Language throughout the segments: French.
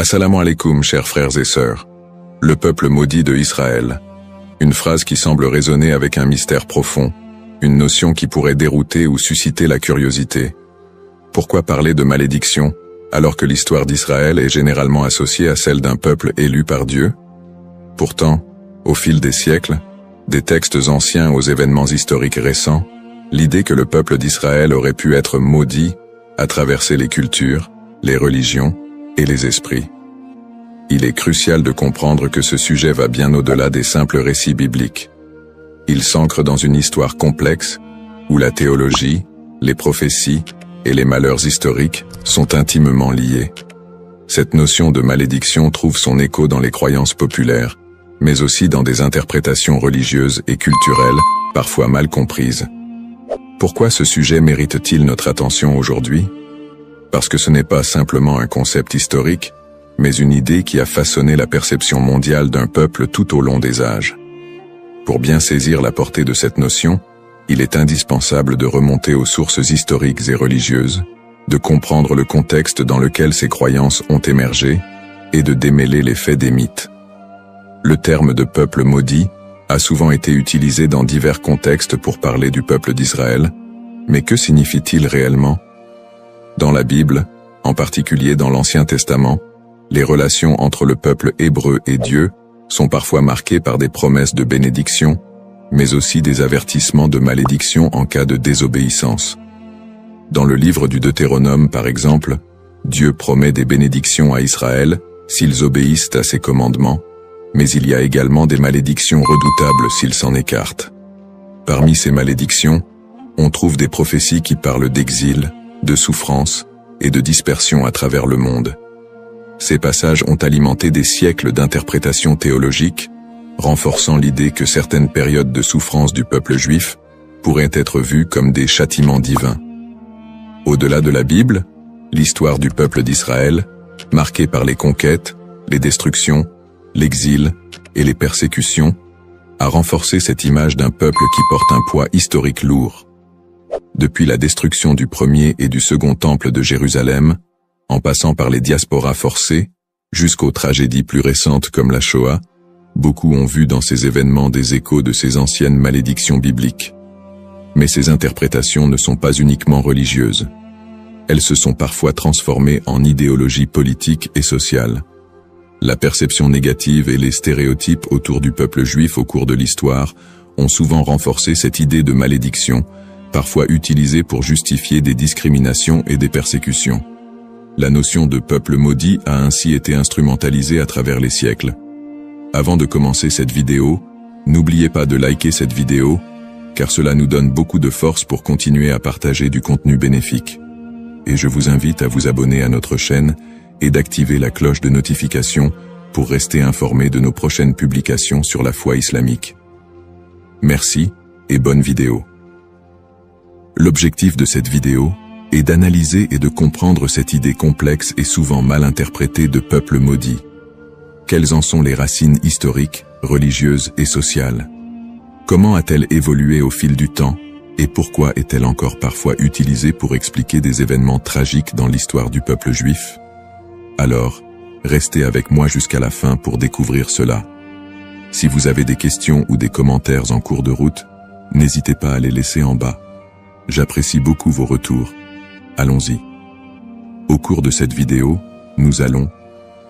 Assalamu alaikum, chers frères et sœurs. Le peuple maudit de Israël. Une phrase qui semble résonner avec un mystère profond, une notion qui pourrait dérouter ou susciter la curiosité. Pourquoi parler de malédiction, alors que l'histoire d'Israël est généralement associée à celle d'un peuple élu par Dieu? Pourtant, au fil des siècles, des textes anciens aux événements historiques récents, l'idée que le peuple d'Israël aurait pu être maudit a traversé les cultures, les religions et les esprits. Il est crucial de comprendre que ce sujet va bien au-delà des simples récits bibliques. Il s'ancre dans une histoire complexe, où la théologie, les prophéties et les malheurs historiques sont intimement liés. Cette notion de malédiction trouve son écho dans les croyances populaires, mais aussi dans des interprétations religieuses et culturelles, parfois mal comprises. Pourquoi ce sujet mérite-t-il notre attention aujourd'hui? Parce que ce n'est pas simplement un concept historique, mais une idée qui a façonné la perception mondiale d'un peuple tout au long des âges. Pour bien saisir la portée de cette notion, il est indispensable de remonter aux sources historiques et religieuses, de comprendre le contexte dans lequel ces croyances ont émergé, et de démêler les faits des mythes. Le terme de peuple maudit a souvent été utilisé dans divers contextes pour parler du peuple d'Israël, mais que signifie-t-il réellement? Dans la Bible, en particulier dans l'Ancien Testament, les relations entre le peuple hébreu et Dieu sont parfois marquées par des promesses de bénédiction, mais aussi des avertissements de malédiction en cas de désobéissance. Dans le livre du Deutéronome, par exemple, Dieu promet des bénédictions à Israël s'ils obéissent à ses commandements, mais il y a également des malédictions redoutables s'ils s'en écartent. Parmi ces malédictions, on trouve des prophéties qui parlent d'exil, de souffrance et de dispersion à travers le monde. Ces passages ont alimenté des siècles d'interprétations théologiques, renforçant l'idée que certaines périodes de souffrance du peuple juif pourraient être vues comme des châtiments divins. Au-delà de la Bible, l'histoire du peuple d'Israël, marquée par les conquêtes, les destructions, l'exil et les persécutions, a renforcé cette image d'un peuple qui porte un poids historique lourd. Depuis la destruction du premier et du second temple de Jérusalem, en passant par les diasporas forcées, jusqu'aux tragédies plus récentes comme la Shoah, beaucoup ont vu dans ces événements des échos de ces anciennes malédictions bibliques. Mais ces interprétations ne sont pas uniquement religieuses. Elles se sont parfois transformées en idéologie politique et sociale. La perception négative et les stéréotypes autour du peuple juif au cours de l'histoire ont souvent renforcé cette idée de malédiction, parfois utilisée pour justifier des discriminations et des persécutions. La notion de peuple maudit a ainsi été instrumentalisée à travers les siècles. Avant de commencer cette vidéo, n'oubliez pas de liker cette vidéo, car cela nous donne beaucoup de force pour continuer à partager du contenu bénéfique. Et je vous invite à vous abonner à notre chaîne et d'activer la cloche de notification pour rester informé de nos prochaines publications sur la foi islamique. Merci et bonne vidéo. L'objectif de cette vidéo est d'analyser et de comprendre cette idée complexe et souvent mal interprétée de peuple maudit. Quelles en sont les racines historiques, religieuses et sociales? Comment a-t-elle évolué au fil du temps, et pourquoi est-elle encore parfois utilisée pour expliquer des événements tragiques dans l'histoire du peuple juif? Alors, restez avec moi jusqu'à la fin pour découvrir cela. Si vous avez des questions ou des commentaires en cours de route, n'hésitez pas à les laisser en bas. J'apprécie beaucoup vos retours. Allons-y. Au cours de cette vidéo, nous allons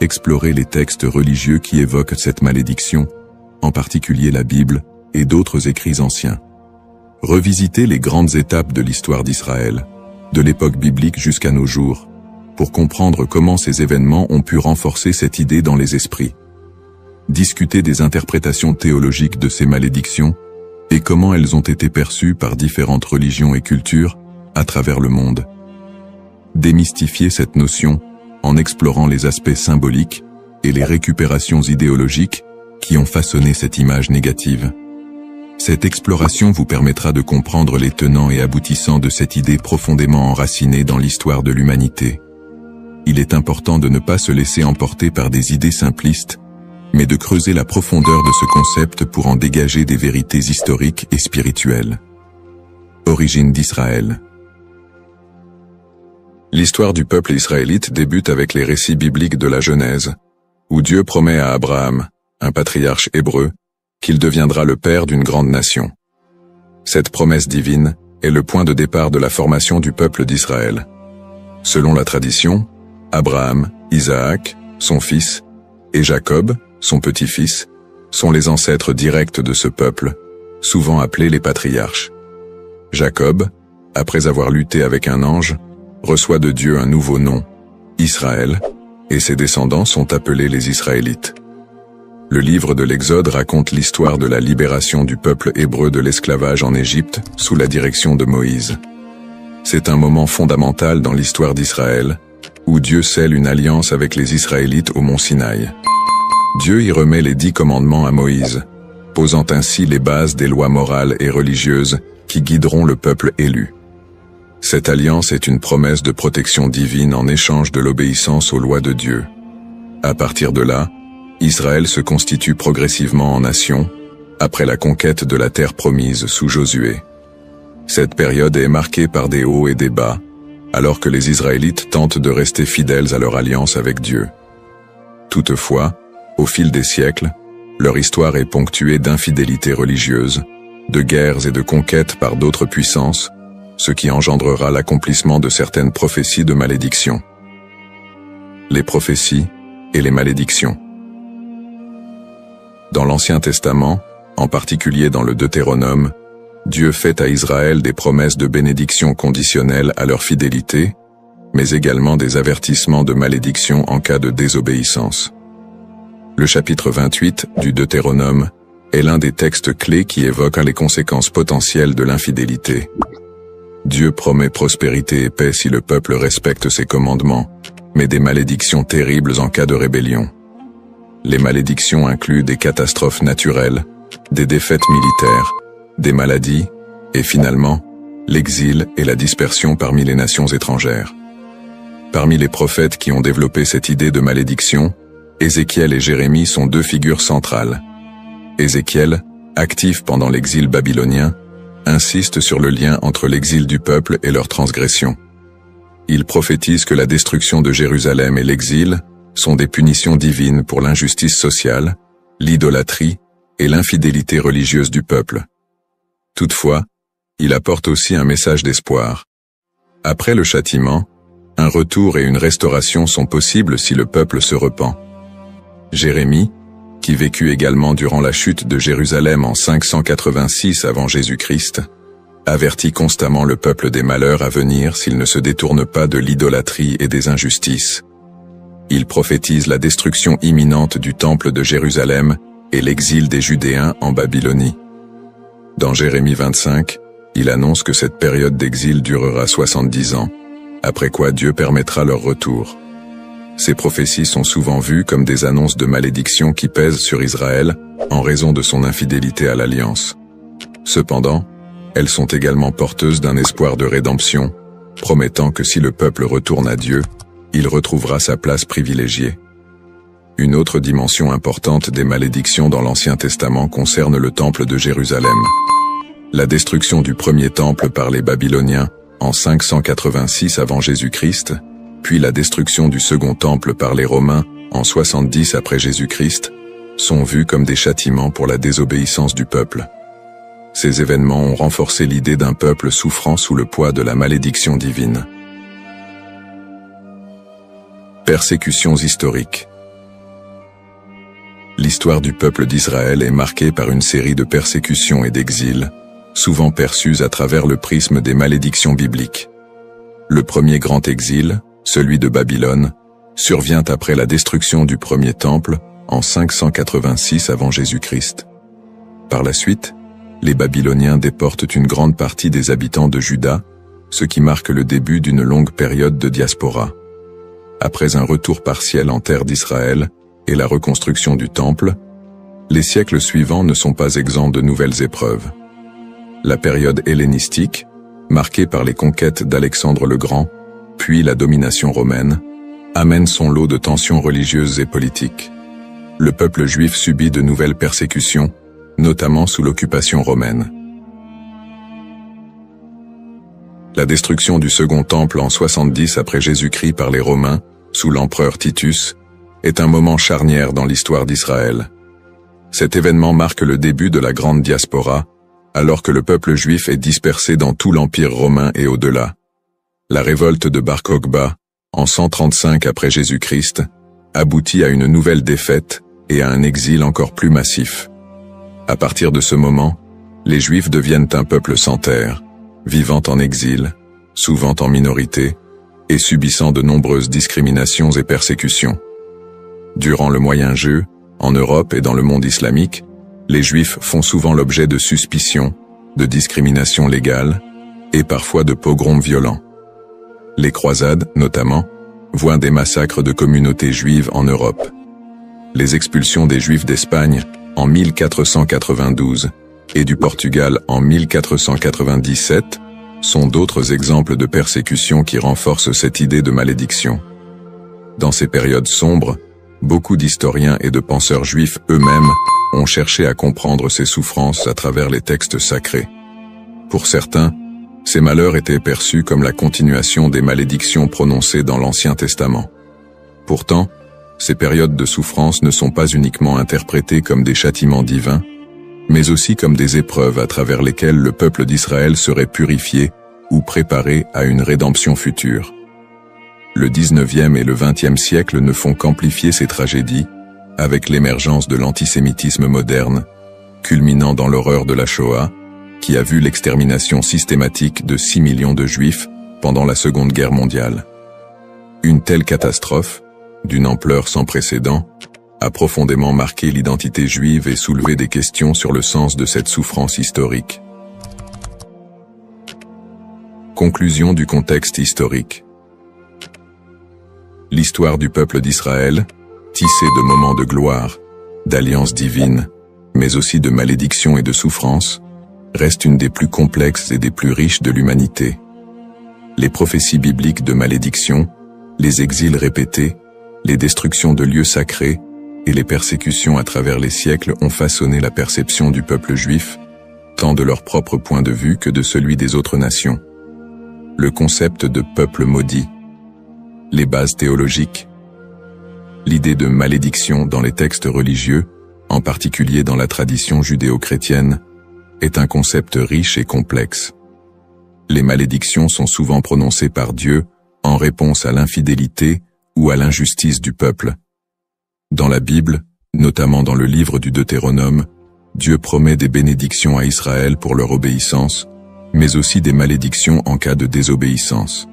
explorer les textes religieux qui évoquent cette malédiction, en particulier la Bible et d'autres écrits anciens. Revisiter les grandes étapes de l'histoire d'Israël, de l'époque biblique jusqu'à nos jours, pour comprendre comment ces événements ont pu renforcer cette idée dans les esprits. Discuter des interprétations théologiques de ces malédictions, et comment elles ont été perçues par différentes religions et cultures à travers le monde. Démystifier cette notion en explorant les aspects symboliques et les récupérations idéologiques qui ont façonné cette image négative. Cette exploration vous permettra de comprendre les tenants et aboutissants de cette idée profondément enracinée dans l'histoire de l'humanité. Il est important de ne pas se laisser emporter par des idées simplistes, mais de creuser la profondeur de ce concept pour en dégager des vérités historiques et spirituelles. Origine d'Israël. L'histoire du peuple israélite débute avec les récits bibliques de la Genèse, où Dieu promet à Abraham, un patriarche hébreu, qu'il deviendra le père d'une grande nation. Cette promesse divine est le point de départ de la formation du peuple d'Israël. Selon la tradition, Abraham, Isaac, son fils, et Jacob, son petit-fils, sont les ancêtres directs de ce peuple, souvent appelés les patriarches. Jacob, après avoir lutté avec un ange, reçoit de Dieu un nouveau nom, Israël, et ses descendants sont appelés les Israélites. Le livre de l'Exode raconte l'histoire de la libération du peuple hébreu de l'esclavage en Égypte sous la direction de Moïse. C'est un moment fondamental dans l'histoire d'Israël, où Dieu scelle une alliance avec les Israélites au mont Sinaï. Dieu y remet les 10 commandements à Moïse, posant ainsi les bases des lois morales et religieuses qui guideront le peuple élu. Cette alliance est une promesse de protection divine en échange de l'obéissance aux lois de Dieu. À partir de là, Israël se constitue progressivement en nation, après la conquête de la terre promise sous Josué. Cette période est marquée par des hauts et des bas, alors que les Israélites tentent de rester fidèles à leur alliance avec Dieu. Toutefois, au fil des siècles, leur histoire est ponctuée d'infidélités religieuses, de guerres et de conquêtes par d'autres puissances, ce qui engendrera l'accomplissement de certaines prophéties de malédiction. Les prophéties et les malédictions. Dans l'Ancien Testament, en particulier dans le Deutéronome, Dieu fait à Israël des promesses de bénédiction conditionnelles à leur fidélité, mais également des avertissements de malédiction en cas de désobéissance. Le chapitre 28 du Deutéronome est l'un des textes clés qui évoquent les conséquences potentielles de l'infidélité. Dieu promet prospérité et paix si le peuple respecte ses commandements, mais des malédictions terribles en cas de rébellion. Les malédictions incluent des catastrophes naturelles, des défaites militaires, des maladies, et finalement, l'exil et la dispersion parmi les nations étrangères. Parmi les prophètes qui ont développé cette idée de malédiction, Ézéchiel et Jérémie sont 2 figures centrales. Ézéchiel, actif pendant l'exil babylonien, insiste sur le lien entre l'exil du peuple et leur transgression. Il prophétise que la destruction de Jérusalem et l'exil sont des punitions divines pour l'injustice sociale, l'idolâtrie et l'infidélité religieuse du peuple. Toutefois, il apporte aussi un message d'espoir. Après le châtiment, un retour et une restauration sont possibles si le peuple se repent. Jérémie, qui vécut également durant la chute de Jérusalem en 586 avant Jésus-Christ, avertit constamment le peuple des malheurs à venir s'il ne se détourne pas de l'idolâtrie et des injustices. Il prophétise la destruction imminente du temple de Jérusalem et l'exil des Judéens en Babylonie. Dans Jérémie 25, il annonce que cette période d'exil durera 70 ans, après quoi Dieu permettra leur retour. Ces prophéties sont souvent vues comme des annonces de malédiction qui pèsent sur Israël en raison de son infidélité à l'alliance. Cependant, elles sont également porteuses d'un espoir de rédemption, promettant que si le peuple retourne à Dieu, il retrouvera sa place privilégiée. Une autre dimension importante des malédictions dans l'Ancien Testament concerne le temple de Jérusalem. La destruction du premier temple par les Babyloniens en 586 avant Jésus-Christ, puis la destruction du second temple par les Romains en 70 après Jésus-Christ, sont vus comme des châtiments pour la désobéissance du peuple. Ces événements ont renforcé l'idée d'un peuple souffrant sous le poids de la malédiction divine. Persécutions historiques. L'histoire du peuple d'Israël est marquée par une série de persécutions et d'exils, souvent perçues à travers le prisme des malédictions bibliques. Le premier grand exil, celui de Babylone, survient après la destruction du premier temple en 586 avant Jésus-Christ. Par la suite, les Babyloniens déportent une grande partie des habitants de Juda, ce qui marque le début d'une longue période de diaspora. Après un retour partiel en terre d'Israël et la reconstruction du temple, les siècles suivants ne sont pas exempts de nouvelles épreuves. La période hellénistique, marquée par les conquêtes d'Alexandre le Grand, puis la domination romaine, amène son lot de tensions religieuses et politiques. Le peuple juif subit de nouvelles persécutions, notamment sous l'occupation romaine. La destruction du Second Temple en 70 après Jésus-Christ par les Romains, sous l'empereur Titus, est un moment charnière dans l'histoire d'Israël. Cet événement marque le début de la grande diaspora, alors que le peuple juif est dispersé dans tout l'Empire romain et au-delà. La révolte de Bar Kokhba, en 135 après Jésus-Christ, aboutit à une nouvelle défaite et à un exil encore plus massif. À partir de ce moment, les Juifs deviennent un peuple sans terre, vivant en exil, souvent en minorité, et subissant de nombreuses discriminations et persécutions. Durant le Moyen-Âge, en Europe et dans le monde islamique, les Juifs font souvent l'objet de suspicions, de discriminations légales, et parfois de pogroms violents. Les croisades, notamment, voient des massacres de communautés juives en Europe. Les expulsions des Juifs d'Espagne, en 1492, et du Portugal en 1497, sont d'autres exemples de persécutions qui renforcent cette idée de malédiction. Dans ces périodes sombres, beaucoup d'historiens et de penseurs juifs eux-mêmes ont cherché à comprendre ces souffrances à travers les textes sacrés. Pour certains, ces malheurs étaient perçus comme la continuation des malédictions prononcées dans l'Ancien Testament. Pourtant, ces périodes de souffrance ne sont pas uniquement interprétées comme des châtiments divins, mais aussi comme des épreuves à travers lesquelles le peuple d'Israël serait purifié ou préparé à une rédemption future. Le 19e et le 20e siècle ne font qu'amplifier ces tragédies, avec l'émergence de l'antisémitisme moderne, culminant dans l'horreur de la Shoah, qui a vu l'extermination systématique de 6 millions de Juifs pendant la Seconde Guerre mondiale. Une telle catastrophe, d'une ampleur sans précédent, a profondément marqué l'identité juive et soulevé des questions sur le sens de cette souffrance historique. Conclusion du contexte historique. L'histoire du peuple d'Israël, tissée de moments de gloire, d'alliances divines, mais aussi de malédictions et de souffrances, reste une des plus complexes et des plus riches de l'humanité. Les prophéties bibliques de malédiction, les exils répétés, les destructions de lieux sacrés et les persécutions à travers les siècles ont façonné la perception du peuple juif, tant de leur propre point de vue que de celui des autres nations. Le concept de peuple maudit, les bases théologiques, l'idée de malédiction dans les textes religieux, en particulier dans la tradition judéo-chrétienne, est un concept riche et complexe. Les malédictions sont souvent prononcées par Dieu en réponse à l'infidélité ou à l'injustice du peuple. Dans la Bible, notamment dans le livre du Deutéronome, Dieu promet des bénédictions à Israël pour leur obéissance, mais aussi des malédictions en cas de désobéissance.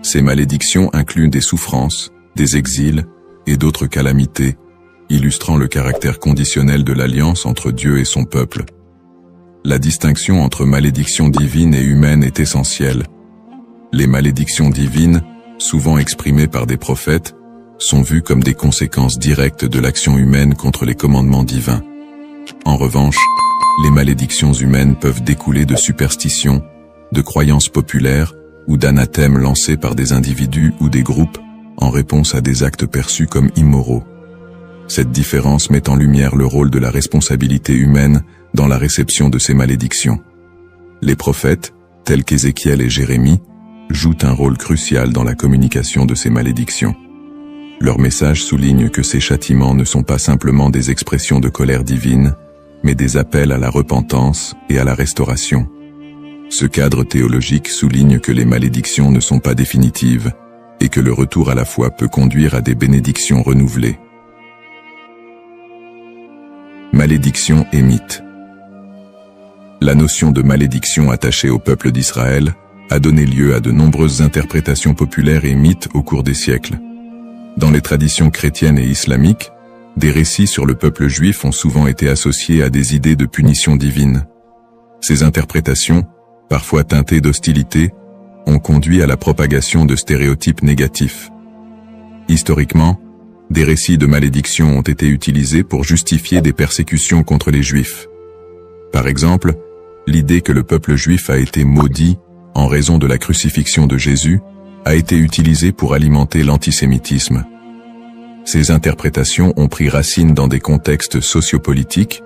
Ces malédictions incluent des souffrances, des exils et d'autres calamités, illustrant le caractère conditionnel de l'alliance entre Dieu et son peuple. La distinction entre malédiction divine et humaine est essentielle. Les malédictions divines, souvent exprimées par des prophètes, sont vues comme des conséquences directes de l'action humaine contre les commandements divins. En revanche, les malédictions humaines peuvent découler de superstitions, de croyances populaires ou d'anathèmes lancés par des individus ou des groupes en réponse à des actes perçus comme immoraux. Cette différence met en lumière le rôle de la responsabilité humaine dans la réception de ces malédictions. Les prophètes, tels qu'Ézéchiel et Jérémie, jouent un rôle crucial dans la communication de ces malédictions. Leur message souligne que ces châtiments ne sont pas simplement des expressions de colère divine, mais des appels à la repentance et à la restauration. Ce cadre théologique souligne que les malédictions ne sont pas définitives et que le retour à la foi peut conduire à des bénédictions renouvelées. Malédiction et mythe. La notion de malédiction attachée au peuple d'Israël a donné lieu à de nombreuses interprétations populaires et mythes au cours des siècles. Dans les traditions chrétiennes et islamiques, des récits sur le peuple juif ont souvent été associés à des idées de punition divine. Ces interprétations, parfois teintées d'hostilité, ont conduit à la propagation de stéréotypes négatifs. Historiquement, des récits de malédiction ont été utilisés pour justifier des persécutions contre les Juifs. Par exemple, l'idée que le peuple juif a été maudit en raison de la crucifixion de Jésus a été utilisée pour alimenter l'antisémitisme. Ces interprétations ont pris racine dans des contextes sociopolitiques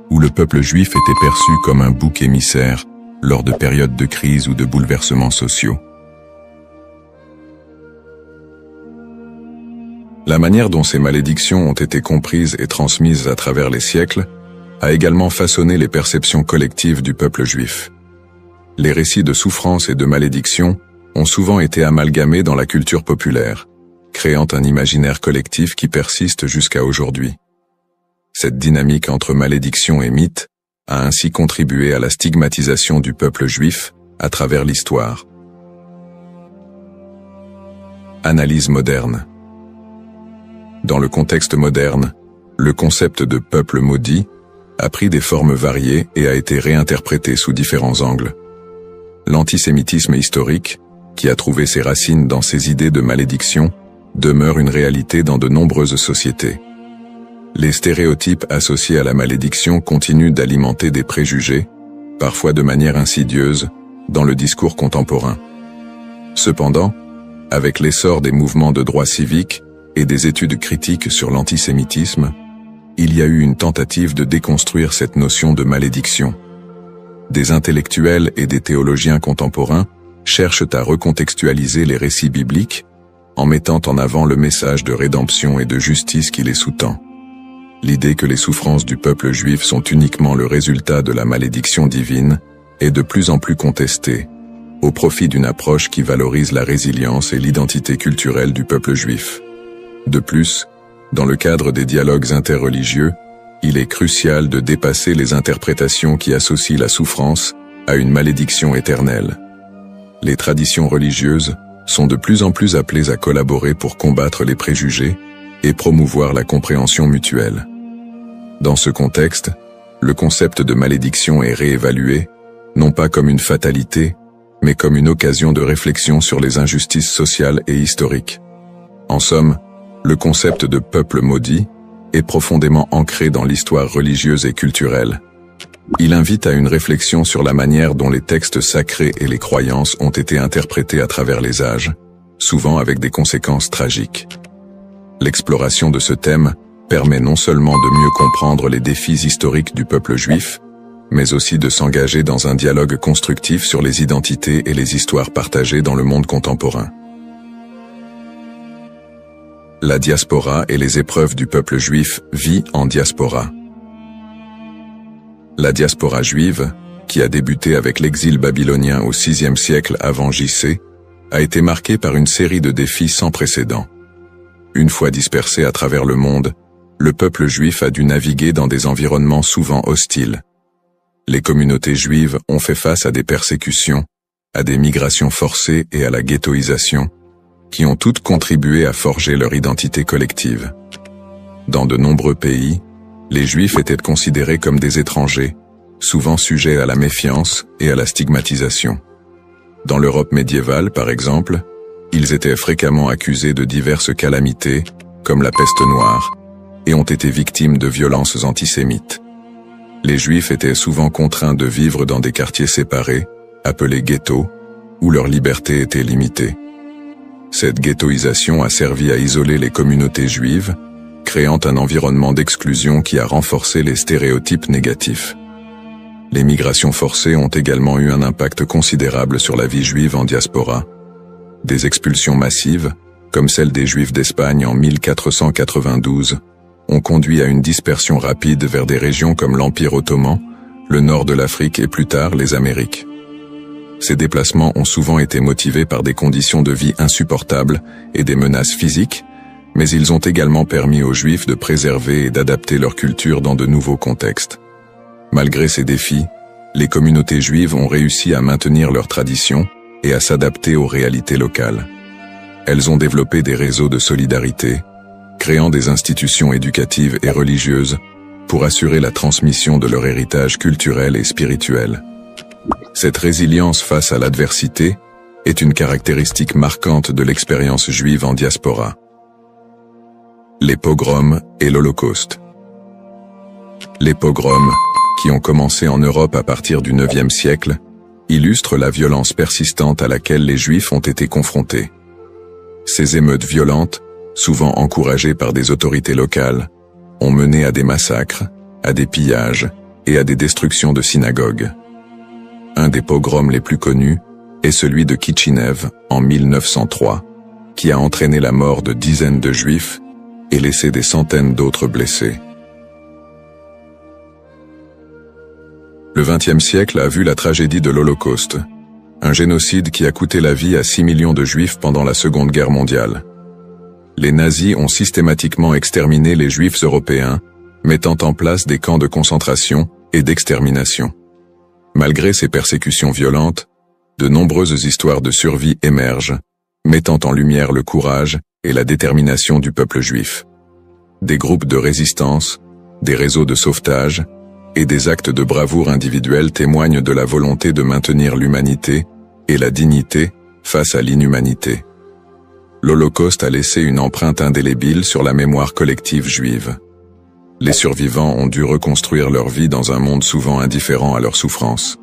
où le peuple juif était perçu comme un bouc émissaire, lors de périodes de crise ou de bouleversements sociaux. La manière dont ces malédictions ont été comprises et transmises à travers les siècles a également façonné les perceptions collectives du peuple juif. Les récits de souffrance et de malédiction ont souvent été amalgamés dans la culture populaire, créant un imaginaire collectif qui persiste jusqu'à aujourd'hui. Cette dynamique entre malédiction et mythe a ainsi contribué à la stigmatisation du peuple juif à travers l'histoire. Analyse moderne. Dans le contexte moderne, le concept de peuple maudit a pris des formes variées et a été réinterprété sous différents angles. L'antisémitisme historique, qui a trouvé ses racines dans ces idées de malédiction, demeure une réalité dans de nombreuses sociétés. Les stéréotypes associés à la malédiction continuent d'alimenter des préjugés, parfois de manière insidieuse, dans le discours contemporain. Cependant, avec l'essor des mouvements de droits civiques et des études critiques sur l'antisémitisme, il y a eu une tentative de déconstruire cette notion de malédiction. Des intellectuels et des théologiens contemporains cherchent à recontextualiser les récits bibliques en mettant en avant le message de rédemption et de justice qui les sous-tend. L'idée que les souffrances du peuple juif sont uniquement le résultat de la malédiction divine est de plus en plus contestée, au profit d'une approche qui valorise la résilience et l'identité culturelle du peuple juif. De plus, dans le cadre des dialogues interreligieux, il est crucial de dépasser les interprétations qui associent la souffrance à une malédiction éternelle. Les traditions religieuses sont de plus en plus appelées à collaborer pour combattre les préjugés et promouvoir la compréhension mutuelle. Dans ce contexte, le concept de malédiction est réévalué, non pas comme une fatalité, mais comme une occasion de réflexion sur les injustices sociales et historiques. En somme, le concept de peuple maudit est profondément ancré dans l'histoire religieuse et culturelle. Il invite à une réflexion sur la manière dont les textes sacrés et les croyances ont été interprétés à travers les âges, souvent avec des conséquences tragiques. L'exploration de ce thème permet non seulement de mieux comprendre les défis historiques du peuple juif, mais aussi de s'engager dans un dialogue constructif sur les identités et les histoires partagées dans le monde contemporain. La diaspora et les épreuves du peuple juif vit en diaspora. La diaspora juive, qui a débuté avec l'exil babylonien au VIe siècle avant J.C., a été marquée par une série de défis sans précédent. Une fois dispersé à travers le monde, le peuple juif a dû naviguer dans des environnements souvent hostiles. Les communautés juives ont fait face à des persécutions, à des migrations forcées et à la ghettoisation, qui ont toutes contribué à forger leur identité collective. Dans de nombreux pays, les Juifs étaient considérés comme des étrangers, souvent sujets à la méfiance et à la stigmatisation. Dans l'Europe médiévale, par exemple, ils étaient fréquemment accusés de diverses calamités, comme la peste noire, et ont été victimes de violences antisémites. Les Juifs étaient souvent contraints de vivre dans des quartiers séparés, appelés ghettos, où leur liberté était limitée. Cette ghettoisation a servi à isoler les communautés juives, créant un environnement d'exclusion qui a renforcé les stéréotypes négatifs. Les migrations forcées ont également eu un impact considérable sur la vie juive en diaspora. Des expulsions massives, comme celle des Juifs d'Espagne en 1492, ont conduit à une dispersion rapide vers des régions comme l'Empire ottoman, le nord de l'Afrique et plus tard les Amériques. Ces déplacements ont souvent été motivés par des conditions de vie insupportables et des menaces physiques, mais ils ont également permis aux Juifs de préserver et d'adapter leur culture dans de nouveaux contextes. Malgré ces défis, les communautés juives ont réussi à maintenir leurs traditions et à s'adapter aux réalités locales. Elles ont développé des réseaux de solidarité, créant des institutions éducatives et religieuses pour assurer la transmission de leur héritage culturel et spirituel. Cette résilience face à l'adversité est une caractéristique marquante de l'expérience juive en diaspora. Les pogroms et l'Holocauste. Les pogroms, qui ont commencé en Europe à partir du IXe siècle, illustrent la violence persistante à laquelle les Juifs ont été confrontés. Ces émeutes violentes, souvent encouragées par des autorités locales, ont mené à des massacres, à des pillages et à des destructions de synagogues. Un des pogroms les plus connus est celui de Kitchinev en 1903, qui a entraîné la mort de dizaines de Juifs et laissé des centaines d'autres blessés. Le XXe siècle a vu la tragédie de l'Holocauste, un génocide qui a coûté la vie à 6 millions de Juifs pendant la Seconde Guerre mondiale. Les nazis ont systématiquement exterminé les Juifs européens, mettant en place des camps de concentration et d'extermination. Malgré ces persécutions violentes, de nombreuses histoires de survie émergent, mettant en lumière le courage et la détermination du peuple juif. Des groupes de résistance, des réseaux de sauvetage et des actes de bravoure individuels témoignent de la volonté de maintenir l'humanité et la dignité face à l'inhumanité. L'Holocauste a laissé une empreinte indélébile sur la mémoire collective juive. Les survivants ont dû reconstruire leur vie dans un monde souvent indifférent à leurs souffrances.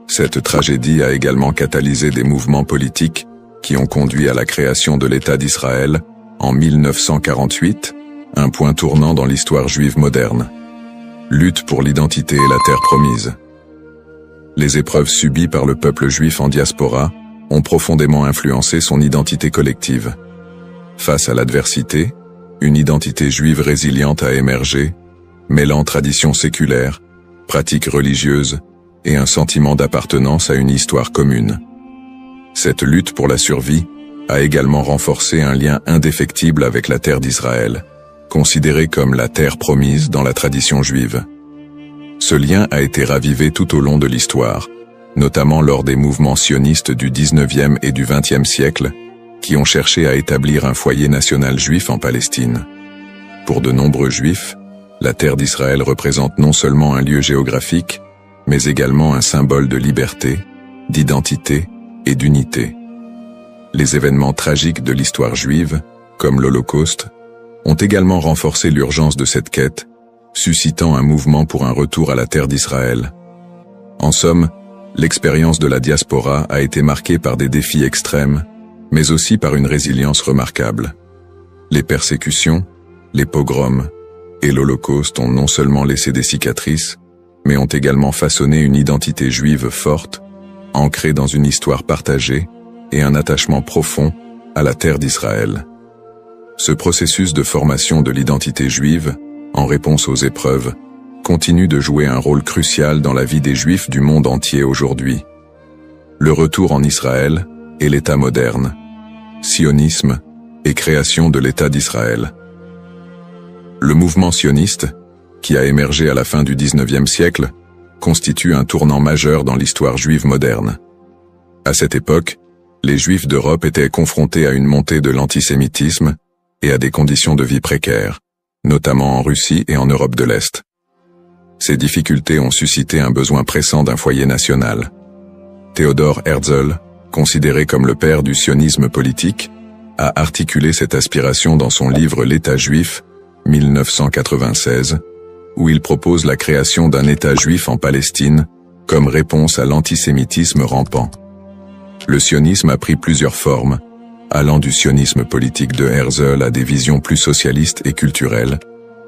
Cette tragédie a également catalysé des mouvements politiques qui ont conduit à la création de l'État d'Israël en 1948, un point tournant dans l'histoire juive moderne. Lutte pour l'identité et la terre promise. Les épreuves subies par le peuple juif en diaspora ont profondément influencé son identité collective. Face à l'adversité, une identité juive résiliente a émergé, mêlant traditions séculaires, pratiques religieuses et un sentiment d'appartenance à une histoire commune. Cette lutte pour la survie a également renforcé un lien indéfectible avec la terre d'Israël, considérée comme la terre promise dans la tradition juive. Ce lien a été ravivé tout au long de l'histoire, notamment lors des mouvements sionistes du XIXe et du XXe siècle, qui ont cherché à établir un foyer national juif en Palestine. Pour de nombreux juifs, la terre d'Israël représente non seulement un lieu géographique, mais également un symbole de liberté, d'identité et d'unité. Les événements tragiques de l'histoire juive, comme l'Holocauste, ont également renforcé l'urgence de cette quête, suscitant un mouvement pour un retour à la terre d'Israël. En somme, l'expérience de la diaspora a été marquée par des défis extrêmes, mais aussi par une résilience remarquable. Les persécutions, les pogroms et l'Holocauste ont non seulement laissé des cicatrices, mais ont également façonné une identité juive forte, ancrée dans une histoire partagée et un attachement profond à la terre d'Israël. Ce processus de formation de l'identité juive, en réponse aux épreuves, continue de jouer un rôle crucial dans la vie des Juifs du monde entier aujourd'hui. Le retour en Israël et l'État moderne, sionisme et création de l'État d'Israël. Le mouvement sioniste, qui a émergé à la fin du XIXe siècle, constitue un tournant majeur dans l'histoire juive moderne. À cette époque, les Juifs d'Europe étaient confrontés à une montée de l'antisémitisme et à des conditions de vie précaires, notamment en Russie et en Europe de l'Est. Ces difficultés ont suscité un besoin pressant d'un foyer national. Theodor Herzl, considéré comme le père du sionisme politique, a articulé cette aspiration dans son livre L'État juif, 1996, où il propose la création d'un État juif en Palestine comme réponse à l'antisémitisme rampant. Le sionisme a pris plusieurs formes, allant du sionisme politique de Herzl à des visions plus socialistes et culturelles,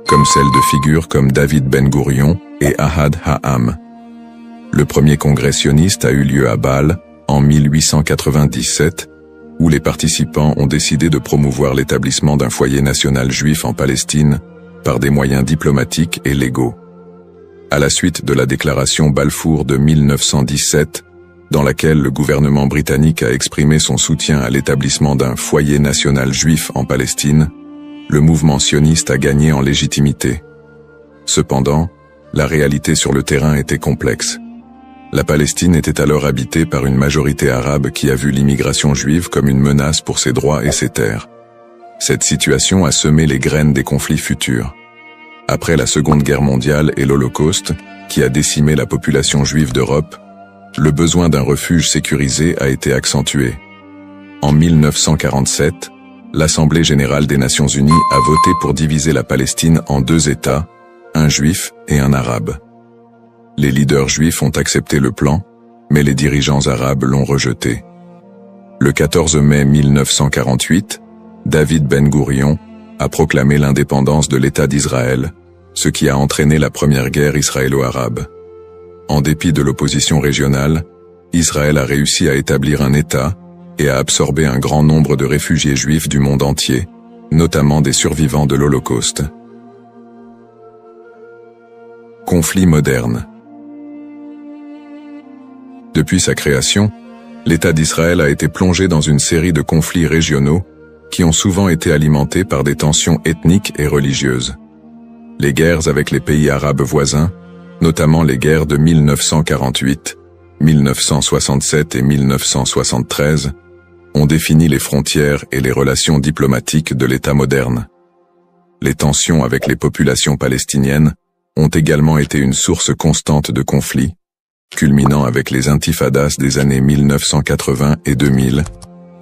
comme celles de figures comme David Ben-Gourion et Ahad Ha'am. Le premier congrès sioniste a eu lieu à Bâle en 1897, où les participants ont décidé de promouvoir l'établissement d'un foyer national juif en Palestine par des moyens diplomatiques et légaux. À la suite de la déclaration Balfour de 1917, dans laquelle le gouvernement britannique a exprimé son soutien à l'établissement d'un foyer national juif en Palestine, le mouvement sioniste a gagné en légitimité. Cependant, la réalité sur le terrain était complexe. La Palestine était alors habitée par une majorité arabe qui a vu l'immigration juive comme une menace pour ses droits et ses terres. Cette situation a semé les graines des conflits futurs. Après la Seconde Guerre mondiale et l'Holocauste, qui a décimé la population juive d'Europe, le besoin d'un refuge sécurisé a été accentué. En 1947, l'Assemblée générale des Nations unies a voté pour diviser la Palestine en deux États, un juif et un arabe. Les leaders juifs ont accepté le plan, mais les dirigeants arabes l'ont rejeté. Le 14 mai 1948, David Ben-Gourion a proclamé l'indépendance de l'État d'Israël, ce qui a entraîné la première guerre israélo-arabe. En dépit de l'opposition régionale, Israël a réussi à établir un État et à absorber un grand nombre de réfugiés juifs du monde entier, notamment des survivants de l'Holocauste. Conflit moderne. Depuis sa création, l'État d'Israël a été plongé dans une série de conflits régionaux qui ont souvent été alimentés par des tensions ethniques et religieuses. Les guerres avec les pays arabes voisins, notamment les guerres de 1948, 1967 et 1973, ont défini les frontières et les relations diplomatiques de l'État moderne. Les tensions avec les populations palestiniennes ont également été une source constante de conflits, culminant avec les intifadas des années 1980 et 2000,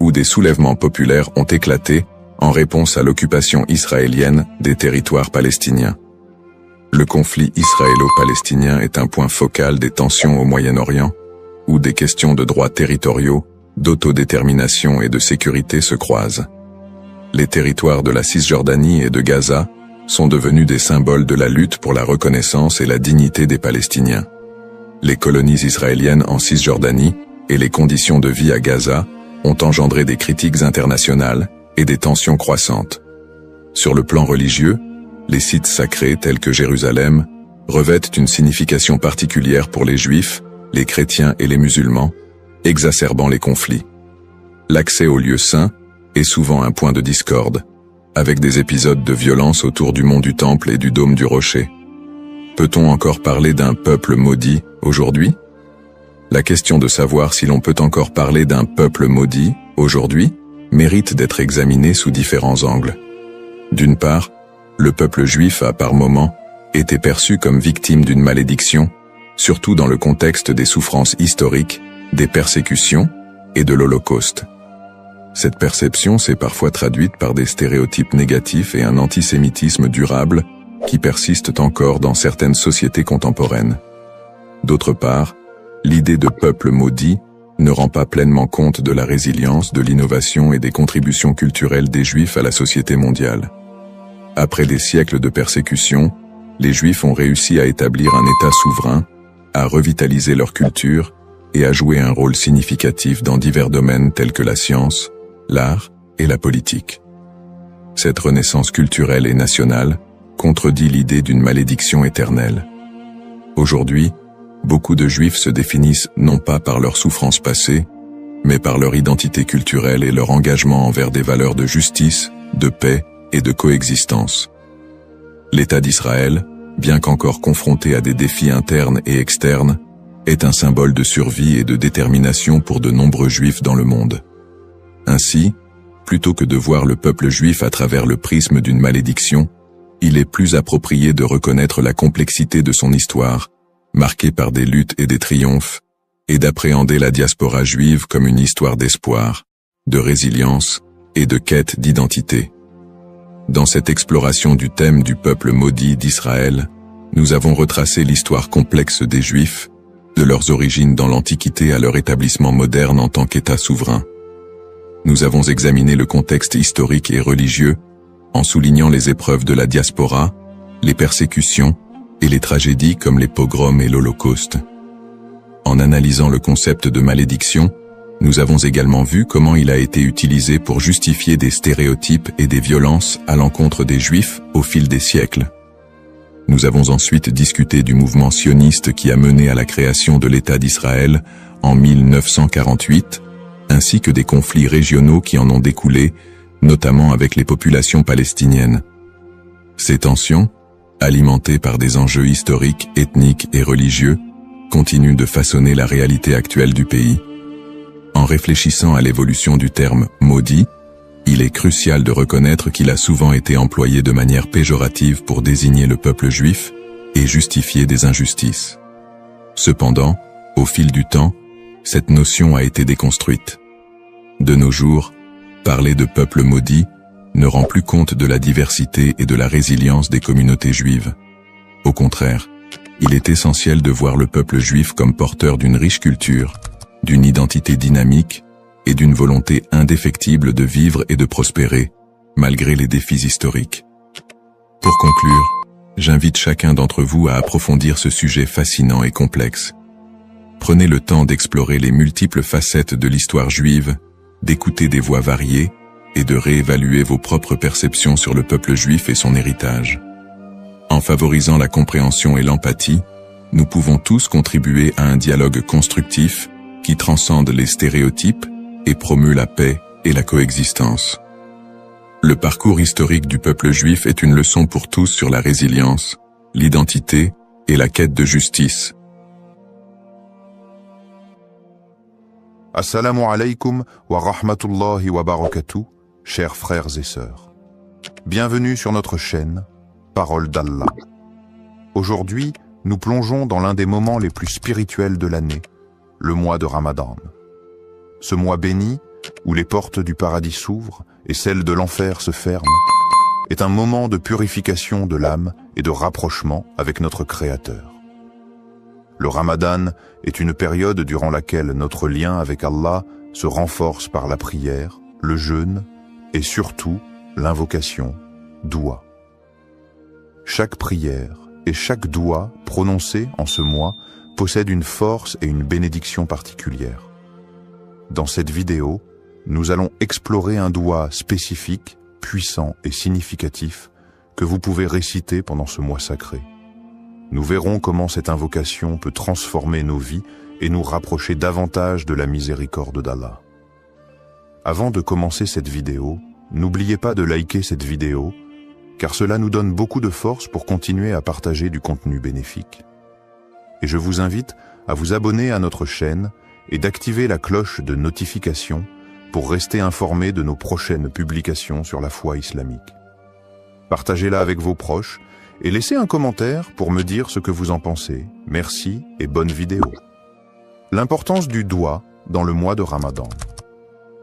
où des soulèvements populaires ont éclaté en réponse à l'occupation israélienne des territoires palestiniens. Le conflit israélo-palestinien est un point focal des tensions au Moyen-Orient, où des questions de droits territoriaux, d'autodétermination et de sécurité se croisent. Les territoires de la Cisjordanie et de Gaza sont devenus des symboles de la lutte pour la reconnaissance et la dignité des Palestiniens. Les colonies israéliennes en Cisjordanie et les conditions de vie à Gaza ont engendré des critiques internationales et des tensions croissantes. Sur le plan religieux, les sites sacrés tels que Jérusalem revêtent une signification particulière pour les Juifs, les chrétiens et les musulmans, exacerbant les conflits. L'accès aux lieux saints est souvent un point de discorde, avec des épisodes de violence autour du mont du Temple et du dôme du Rocher. Peut-on encore parler d'un peuple maudit aujourd'hui? La question de savoir si l'on peut encore parler d'un peuple maudit aujourd'hui mérite d'être examinée sous différents angles. D'une part, le peuple juif a par moments été perçu comme victime d'une malédiction, surtout dans le contexte des souffrances historiques, des persécutions et de l'Holocauste. Cette perception s'est parfois traduite par des stéréotypes négatifs et un antisémitisme durable qui persistent encore dans certaines sociétés contemporaines. D'autre part, l'idée de peuple maudit ne rend pas pleinement compte de la résilience, de l'innovation et des contributions culturelles des Juifs à la société mondiale. Après des siècles de persécution, les Juifs ont réussi à établir un État souverain, à revitaliser leur culture et à jouer un rôle significatif dans divers domaines tels que la science, l'art et la politique. Cette renaissance culturelle et nationale contredit l'idée d'une malédiction éternelle. Aujourd'hui, beaucoup de Juifs se définissent non pas par leurs souffrances passées, mais par leur identité culturelle et leur engagement envers des valeurs de justice, de paix et de coexistence. L'État d'Israël, bien qu'encore confronté à des défis internes et externes, est un symbole de survie et de détermination pour de nombreux Juifs dans le monde. Ainsi, plutôt que de voir le peuple juif à travers le prisme d'une malédiction, il est plus approprié de reconnaître la complexité de son histoire, marquée par des luttes et des triomphes, et d'appréhender la diaspora juive comme une histoire d'espoir, de résilience et de quête d'identité. Dans cette exploration du thème du peuple maudit d'Israël, nous avons retracé l'histoire complexe des Juifs, de leurs origines dans l'Antiquité à leur établissement moderne en tant qu'État souverain. Nous avons examiné le contexte historique et religieux, en soulignant les épreuves de la diaspora, les persécutions et les tragédies comme les pogroms et l'Holocauste. En analysant le concept de malédiction, nous avons également vu comment il a été utilisé pour justifier des stéréotypes et des violences à l'encontre des Juifs au fil des siècles. Nous avons ensuite discuté du mouvement sioniste qui a mené à la création de l'État d'Israël en 1948, ainsi que des conflits régionaux qui en ont découlé, notamment avec les populations palestiniennes. Ces tensions, alimentées par des enjeux historiques, ethniques et religieux, continuent de façonner la réalité actuelle du pays. En réfléchissant à l'évolution du terme « maudit », il est crucial de reconnaître qu'il a souvent été employé de manière péjorative pour désigner le peuple juif et justifier des injustices. Cependant, au fil du temps, cette notion a été déconstruite. De nos jours, parler de peuple maudit ne rend plus compte de la diversité et de la résilience des communautés juives. Au contraire, il est essentiel de voir le peuple juif comme porteur d'une riche culture, d'une identité dynamique et d'une volonté indéfectible de vivre et de prospérer, malgré les défis historiques. Pour conclure, j'invite chacun d'entre vous à approfondir ce sujet fascinant et complexe. Prenez le temps d'explorer les multiples facettes de l'histoire juive, d'écouter des voix variées et de réévaluer vos propres perceptions sur le peuple juif et son héritage. En favorisant la compréhension et l'empathie, nous pouvons tous contribuer à un dialogue constructif qui transcende les stéréotypes et promeut la paix et la coexistence. Le parcours historique du peuple juif est une leçon pour tous sur la résilience, l'identité et la quête de justice. Assalamu alaikum wa rahmatullahi wa barakatuh, chers frères et sœurs. Bienvenue sur notre chaîne, Parole d'Allah. Aujourd'hui, nous plongeons dans l'un des moments les plus spirituels de l'année, le mois de Ramadan. Ce mois béni, où les portes du paradis s'ouvrent et celles de l'enfer se ferment, est un moment de purification de l'âme et de rapprochement avec notre Créateur. Le Ramadan est une période durant laquelle notre lien avec Allah se renforce par la prière, le jeûne et surtout l'invocation, doua. Chaque prière et chaque doua prononcée en ce mois possède une force et une bénédiction particulière. Dans cette vidéo, nous allons explorer un doua spécifique, puissant et significatif que vous pouvez réciter pendant ce mois sacré. Nous verrons comment cette invocation peut transformer nos vies et nous rapprocher davantage de la miséricorde d'Allah. Avant de commencer cette vidéo, n'oubliez pas de liker cette vidéo, car cela nous donne beaucoup de force pour continuer à partager du contenu bénéfique. Et je vous invite à vous abonner à notre chaîne et d'activer la cloche de notification pour rester informé de nos prochaines publications sur la foi islamique. Partagez-la avec vos proches et laissez un commentaire pour me dire ce que vous en pensez. Merci et bonne vidéo. L'importance du doua dans le mois de Ramadan.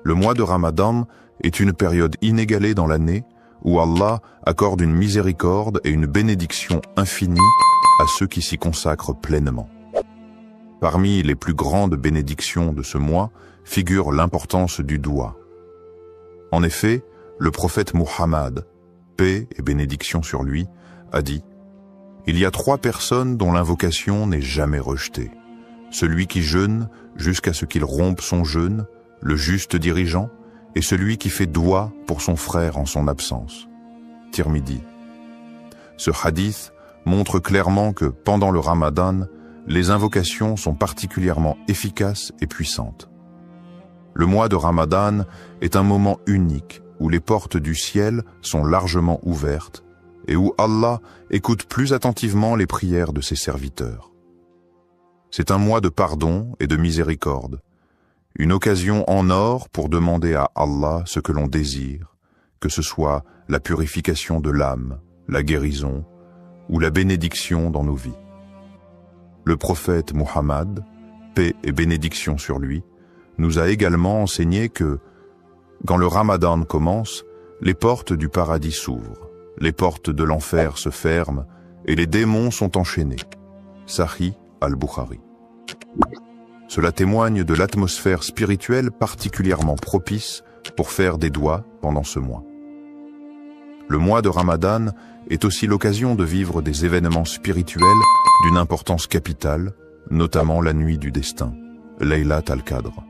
Le mois de Ramadan est une période inégalée dans l'année où Allah accorde une miséricorde et une bénédiction infinie à ceux qui s'y consacrent pleinement. Parmi les plus grandes bénédictions de ce mois figure l'importance du doua. En effet, le prophète Muhammad, paix et bénédiction sur lui, a dit « Il y a 3 personnes dont l'invocation n'est jamais rejetée. Celui qui jeûne jusqu'à ce qu'il rompe son jeûne, le juste dirigeant, et celui qui fait doua pour son frère en son absence. » Tirmidhi. Ce hadith montre clairement que pendant le Ramadan, les invocations sont particulièrement efficaces et puissantes. Le mois de Ramadan est un moment unique où les portes du ciel sont largement ouvertes et où Allah écoute plus attentivement les prières de ses serviteurs. C'est un mois de pardon et de miséricorde, une occasion en or pour demander à Allah ce que l'on désire, que ce soit la purification de l'âme, la guérison ou la bénédiction dans nos vies. Le prophète Muhammad, paix et bénédiction sur lui, nous a également enseigné que, quand le Ramadan commence, les portes du paradis s'ouvrent, les portes de l'enfer se ferment et les démons sont enchaînés. Sahih al-Bukhari. Cela témoigne de l'atmosphère spirituelle particulièrement propice pour faire des doua pendant ce mois. Le mois de Ramadan est aussi l'occasion de vivre des événements spirituels d'une importance capitale, notamment la nuit du destin, Laylat al-Qadr.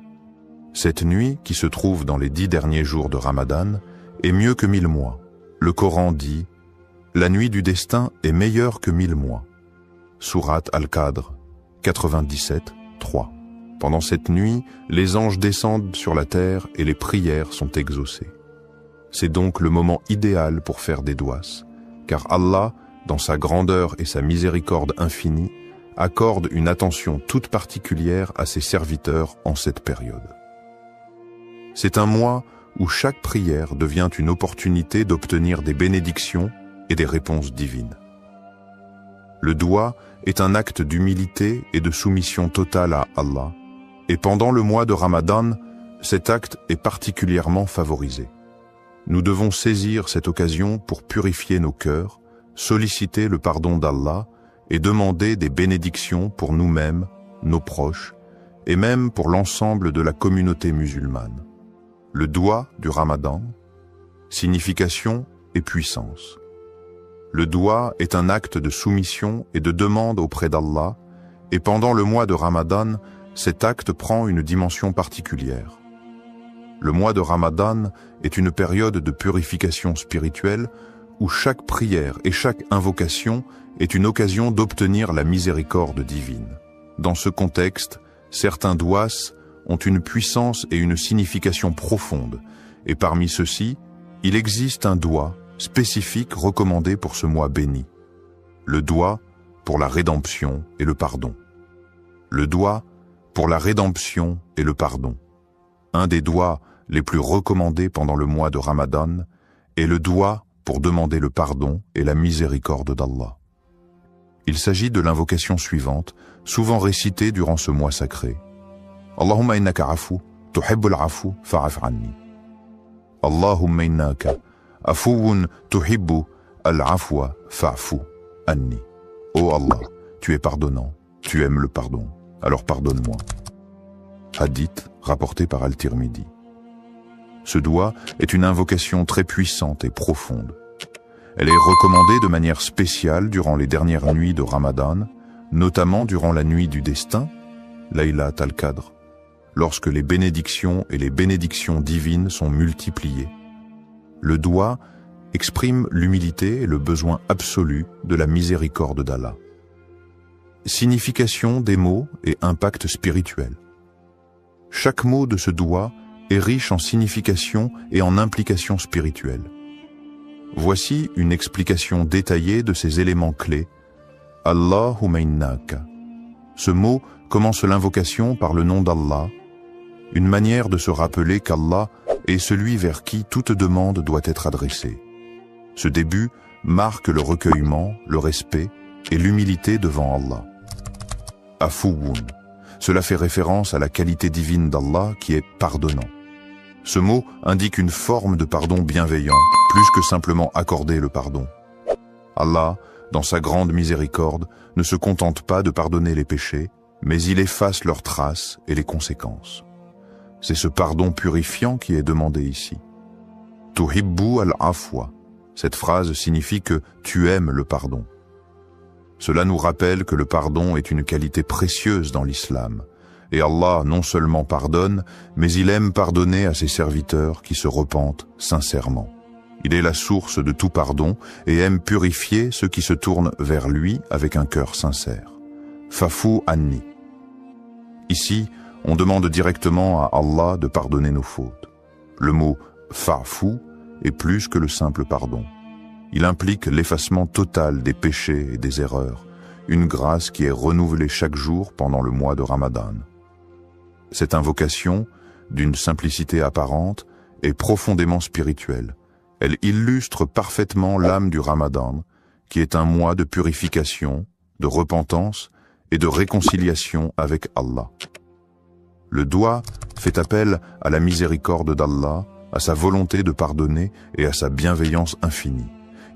Cette nuit, qui se trouve dans les 10 derniers jours de Ramadan, est mieux que 1000 mois. Le Coran dit « La nuit du destin est meilleure que 1000 mois ». Surat al-Qadr, 97, 3. Pendant cette nuit, les anges descendent sur la terre et les prières sont exaucées. C'est donc le moment idéal pour faire des douas, car Allah, dans sa grandeur et sa miséricorde infinie, accorde une attention toute particulière à ses serviteurs en cette période. C'est un mois où chaque prière devient une opportunité d'obtenir des bénédictions et des réponses divines. Le doua est un acte d'humilité et de soumission totale à Allah, et pendant le mois de Ramadan, cet acte est particulièrement favorisé. Nous devons saisir cette occasion pour purifier nos cœurs, solliciter le pardon d'Allah et demander des bénédictions pour nous-mêmes, nos proches, et même pour l'ensemble de la communauté musulmane. Le doua du Ramadan, signification et puissance. Le doua est un acte de soumission et de demande auprès d'Allah, et pendant le mois de Ramadan, cet acte prend une dimension particulière. Le mois de Ramadan est une période de purification spirituelle où chaque prière et chaque invocation est une occasion d'obtenir la miséricorde divine. Dans ce contexte, certains douas ont une puissance et une signification profonde, et parmi ceux-ci, il existe un doua spécifique recommandé pour ce mois béni. Le doua pour la rédemption et le pardon. Le doua pour la rédemption et le pardon. Un des douas les plus recommandés pendant le mois de Ramadan est le doua pour demander le pardon et la miséricorde d'Allah. Il s'agit de l'invocation suivante, souvent récitée durant ce mois sacré. Allahumma innaka afu, tuhibbul afu, fa'af anni. Allahumma innaka afuwun tuhibbu al-afwa fa'fu anni. Ô Allah, tu es pardonnant, tu aimes le pardon, alors pardonne-moi. Hadith rapporté par Al-Tirmidhi. Ce doua est une invocation très puissante et profonde. Elle est recommandée de manière spéciale durant les dernières nuits de Ramadan, notamment durant la nuit du destin, Laylat al-Qadr, lorsque les bénédictions et les bénédictions divines sont multipliées. Le doua exprime l'humilité et le besoin absolu de la miséricorde d'Allah. Signification des mots et impact spirituel. Chaque mot de ce doua est riche en signification et en implications spirituelles. Voici une explication détaillée de ces éléments clés. Allahumma innaka. Ce mot commence l'invocation par le nom d'Allah, une manière de se rappeler qu'Allah est celui vers qui toute demande doit être adressée. Ce début marque le recueillement, le respect et l'humilité devant Allah. Afuwun. Cela fait référence à la qualité divine d'Allah qui est pardonnant. Ce mot indique une forme de pardon bienveillant, plus que simplement accorder le pardon. Allah, dans sa grande miséricorde, ne se contente pas de pardonner les péchés, mais il efface leurs traces et les conséquences. C'est ce pardon purifiant qui est demandé ici. Tuhibbu al-afwa. Cette phrase signifie que tu aimes le pardon. Cela nous rappelle que le pardon est une qualité précieuse dans l'islam. Et Allah non seulement pardonne, mais il aime pardonner à ses serviteurs qui se repentent sincèrement. Il est la source de tout pardon et aime purifier ceux qui se tournent vers lui avec un cœur sincère. Fa'fu anni. Ici, on demande directement à Allah de pardonner nos fautes. Le mot fa'fu est plus que le simple pardon. Il implique l'effacement total des péchés et des erreurs, une grâce qui est renouvelée chaque jour pendant le mois de Ramadan. Cette invocation, d'une simplicité apparente, est profondément spirituelle. Elle illustre parfaitement l'âme du Ramadan, qui est un mois de purification, de repentance et de réconciliation avec Allah. Le doua fait appel à la miséricorde d'Allah, à sa volonté de pardonner et à sa bienveillance infinie.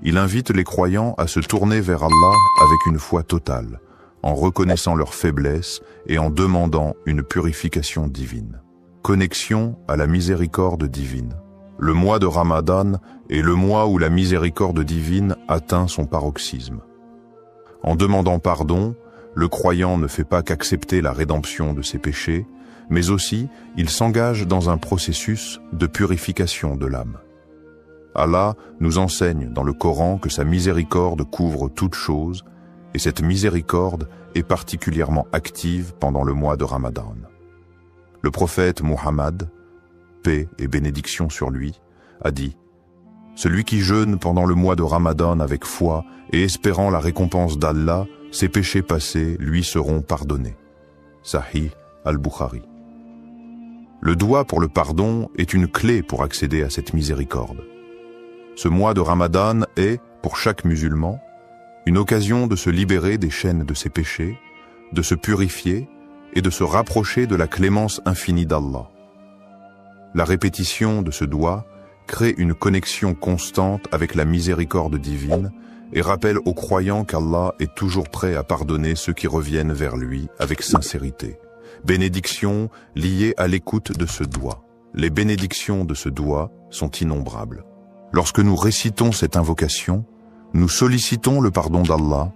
Il invite les croyants à se tourner vers Allah avec une foi totale, en reconnaissant leur faiblesse et en demandant une purification divine. Connexion à la miséricorde divine. Le mois de Ramadan est le mois où la miséricorde divine atteint son paroxysme. En demandant pardon, le croyant ne fait pas qu'accepter la rédemption de ses péchés, mais aussi il s'engage dans un processus de purification de l'âme. Allah nous enseigne dans le Coran que sa miséricorde couvre toutes choses, et cette miséricorde est particulièrement active pendant le mois de Ramadan. Le prophète Muhammad, paix et bénédiction sur lui, a dit « Celui qui jeûne pendant le mois de Ramadan avec foi et espérant la récompense d'Allah, ses péchés passés lui seront pardonnés. » Sahih al-Bukhari. Le doua pour le pardon est une clé pour accéder à cette miséricorde. Ce mois de Ramadan est, pour chaque musulman, une occasion de se libérer des chaînes de ses péchés, de se purifier et de se rapprocher de la clémence infinie d'Allah. La répétition de ce doua crée une connexion constante avec la miséricorde divine et rappelle aux croyants qu'Allah est toujours prêt à pardonner ceux qui reviennent vers lui avec sincérité. Bénédictions liées à l'écoute de ce doua. Les bénédictions de ce doua sont innombrables. Lorsque nous récitons cette invocation, nous sollicitons le pardon d'Allah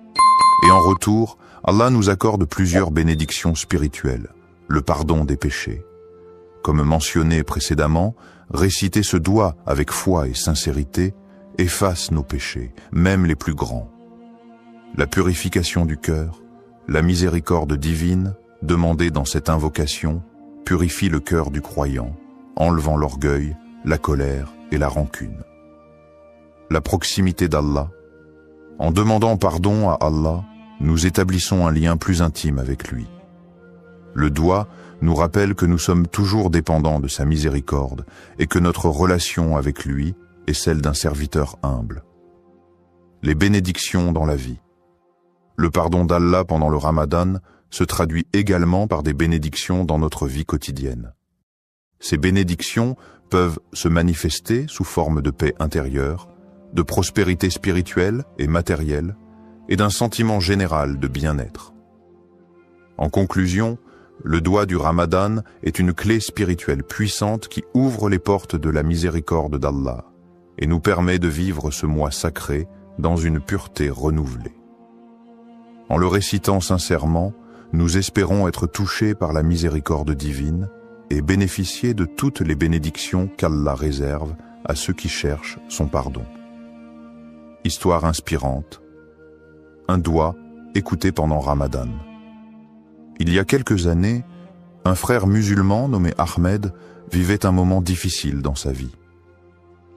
et en retour, Allah nous accorde plusieurs bénédictions spirituelles. le pardon des péchés. Comme mentionné précédemment, réciter ce doigt avec foi et sincérité efface nos péchés, même les plus grands. La purification du cœur, la miséricorde divine, demandée dans cette invocation, purifie le cœur du croyant, enlevant l'orgueil, la colère et la rancune. La proximité d'Allah. En demandant pardon à Allah, nous établissons un lien plus intime avec lui. Le doigt nous rappelle que nous sommes toujours dépendants de sa miséricorde et que notre relation avec lui est celle d'un serviteur humble. Les bénédictions dans la vie. Le pardon d'Allah pendant le Ramadan se traduit également par des bénédictions dans notre vie quotidienne. Ces bénédictions peuvent se manifester sous forme de paix intérieure, de prospérité spirituelle et matérielle, et d'un sentiment général de bien-être. En conclusion, le doigt du Ramadan est une clé spirituelle puissante qui ouvre les portes de la miséricorde d'Allah et nous permet de vivre ce mois sacré dans une pureté renouvelée. En le récitant sincèrement, nous espérons être touchés par la miséricorde divine et bénéficier de toutes les bénédictions qu'Allah réserve à ceux qui cherchent son pardon. Histoire inspirante. Un doigt écouté pendant Ramadan. Il y a quelques années, un frère musulman nommé Ahmed vivait un moment difficile dans sa vie.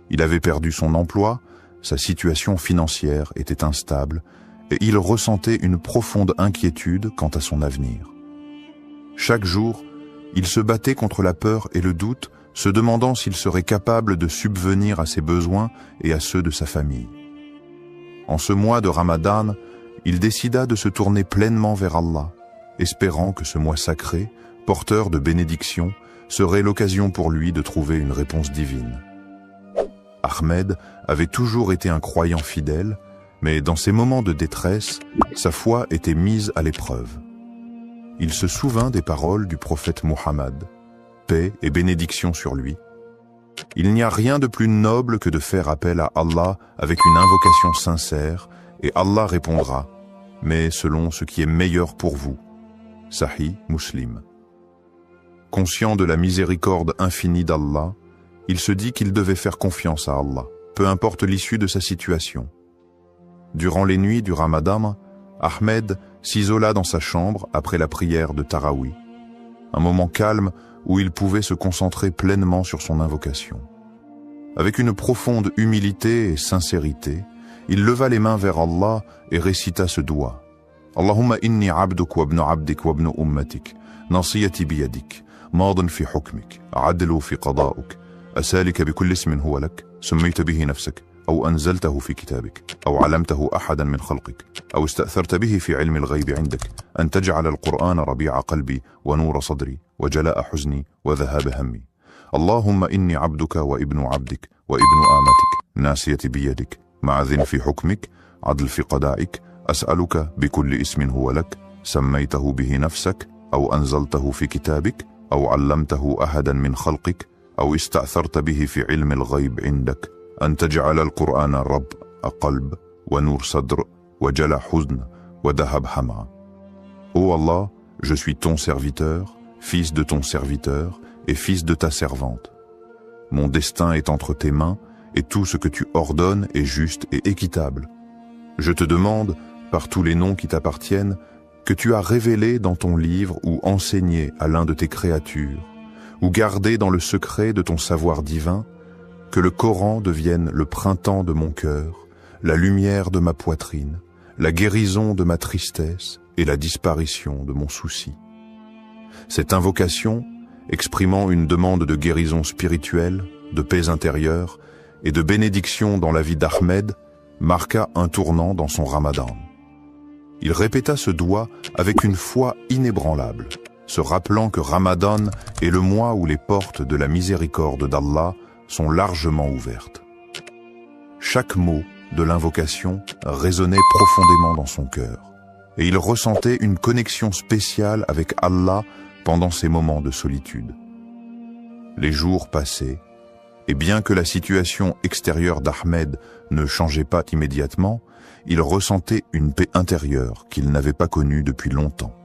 Il avait perdu son emploi, sa situation financière était instable et il ressentait une profonde inquiétude quant à son avenir. Chaque jour, il se battait contre la peur et le doute, se demandant s'il serait capable de subvenir à ses besoins et à ceux de sa famille. En ce mois de Ramadan, il décida de se tourner pleinement vers Allah, espérant que ce mois sacré, porteur de bénédictions, serait l'occasion pour lui de trouver une réponse divine. Ahmed avait toujours été un croyant fidèle, mais dans ces moments de détresse, sa foi était mise à l'épreuve. Il se souvint des paroles du prophète Muhammad, paix et bénédiction sur lui. Il n'y a rien de plus noble que de faire appel à Allah avec une invocation sincère, et Allah répondra, mais selon ce qui est meilleur pour vous. Sahih Muslim. Conscient de la miséricorde infinie d'Allah, il se dit qu'il devait faire confiance à Allah, peu importe l'issue de sa situation. Durant les nuits du Ramadan, Ahmed s'isola dans sa chambre après la prière de Tarawih, un moment calme où il pouvait se concentrer pleinement sur son invocation. Avec une profonde humilité et sincérité, il leva les mains vers Allah et récita ce doigt. Allahumma inni abduk wa ibnu abdik wa ibnu ummatik, nasiyati biyadik, maadin fi hukmik, adlu fi qada'uk, asalika bi kulli ismin huwa lak, سميت به نفسك أو أنزلته في كتابك أو علمته أحدا من خلقك أو استأثرت به في علم الغيب عندك أن تجعل القرآن ربيع قلبي ونور صدري وجلاء حزني وذهاب همي اللهم إني عبدك وابن عبدك وابن آمتك ناسيتي بيدك معذن في حكمك عدل في قضائك أسألك بكل اسم هو لك سميته به نفسك أو أنزلته في كتابك أو علمته أحدا من خلقك أو استأثرت به في علم الغيب عندك أن تجعل القرآن ربيع قلب ونور صدر وجلاء حزن وذهاب همي. Ô Allah, je suis ton serviteur, fils de ton serviteur et fils de ta servante. Mon destin est entre tes mains et tout ce que tu ordonnes est juste et équitable. Je te demande, par tous les noms qui t'appartiennent, que tu as révélé dans ton livre ou enseigné à l'un de tes créatures, ou gardé dans le secret de ton savoir divin, que le Coran devienne le printemps de mon cœur, la lumière de ma poitrine, la guérison de ma tristesse et la disparition de mon souci. Cette invocation, exprimant une demande de guérison spirituelle, de paix intérieure et de bénédiction dans la vie d'Ahmed, marqua un tournant dans son Ramadan. Il répéta ce doigt avec une foi inébranlable, se rappelant que Ramadan est le mois où les portes de la miséricorde d'Allah sont largement ouvertes. Chaque mot de l'invocation résonnait profondément dans son cœur, et il ressentait une connexion spéciale avec Allah pendant ces moments de solitude. Les jours passaient, et bien que la situation extérieure d'Ahmed ne changeait pas immédiatement, il ressentait une paix intérieure qu'il n'avait pas connue depuis longtemps.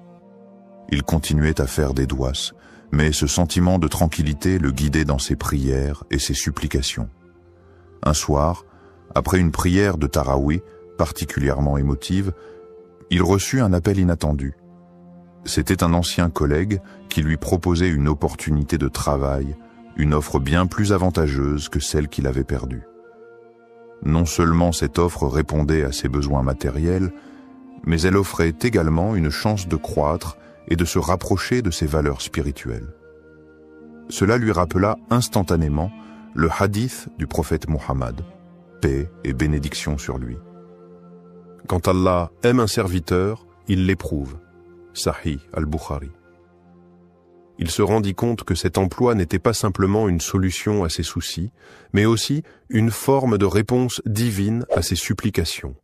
Il continuait à faire des douas, mais ce sentiment de tranquillité le guidait dans ses prières et ses supplications. Un soir, après une prière de Taraweeh particulièrement émotive, il reçut un appel inattendu. C'était un ancien collègue qui lui proposait une opportunité de travail, une offre bien plus avantageuse que celle qu'il avait perdue. Non seulement cette offre répondait à ses besoins matériels, mais elle offrait également une chance de croître et de se rapprocher de ses valeurs spirituelles. Cela lui rappela instantanément le hadith du prophète Muhammad, paix et bénédiction sur lui. Quand Allah aime un serviteur, il l'éprouve. Sahih al-Bukhari. Il se rendit compte que cet emploi n'était pas simplement une solution à ses soucis, mais aussi une forme de réponse divine à ses supplications.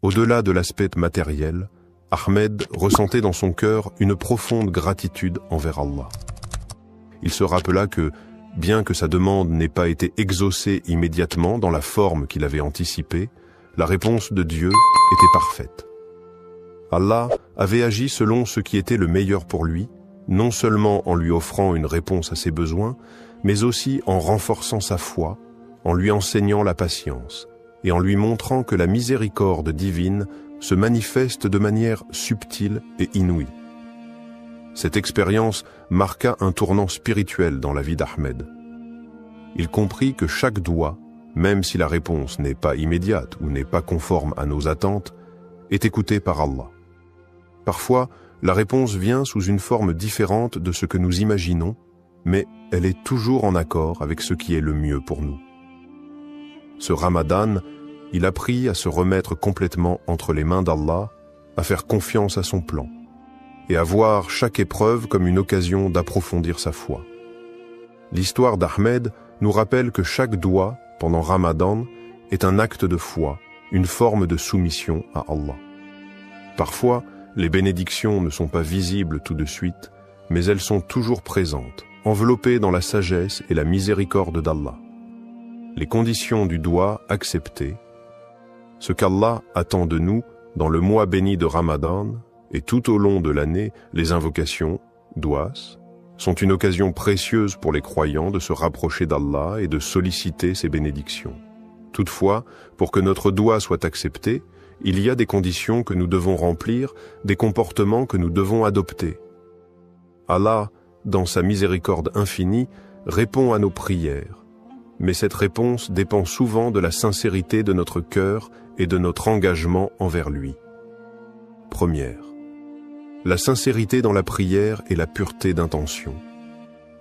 Au-delà de l'aspect matériel, Ahmed ressentait dans son cœur une profonde gratitude envers Allah. Il se rappela que, bien que sa demande n'ait pas été exaucée immédiatement dans la forme qu'il avait anticipée, la réponse de Dieu était parfaite. Allah avait agi selon ce qui était le meilleur pour lui, non seulement en lui offrant une réponse à ses besoins, mais aussi en renforçant sa foi, en lui enseignant la patience et en lui montrant que la miséricorde divine se manifeste de manière subtile et inouïe. Cette expérience marqua un tournant spirituel dans la vie d'Ahmed. Il comprit que chaque doua, même si la réponse n'est pas immédiate ou n'est pas conforme à nos attentes, est écoutée par Allah. Parfois, la réponse vient sous une forme différente de ce que nous imaginons, mais elle est toujours en accord avec ce qui est le mieux pour nous. Ce Ramadan, il apprit à se remettre complètement entre les mains d'Allah, à faire confiance à son plan, et à voir chaque épreuve comme une occasion d'approfondir sa foi. L'histoire d'Ahmed nous rappelle que chaque doua, pendant Ramadan, est un acte de foi, une forme de soumission à Allah. Parfois, les bénédictions ne sont pas visibles tout de suite, mais elles sont toujours présentes, enveloppées dans la sagesse et la miséricorde d'Allah. Les conditions du doua acceptées, ce qu'Allah attend de nous dans le mois béni de Ramadan et tout au long de l'année, les invocations, douas, sont une occasion précieuse pour les croyants de se rapprocher d'Allah et de solliciter ses bénédictions. Toutefois, pour que notre doua soit accepté, il y a des conditions que nous devons remplir, des comportements que nous devons adopter. Allah, dans sa miséricorde infinie, répond à nos prières, mais cette réponse dépend souvent de la sincérité de notre cœur et de notre engagement envers lui. Première, la sincérité dans la prière et la pureté d'intention.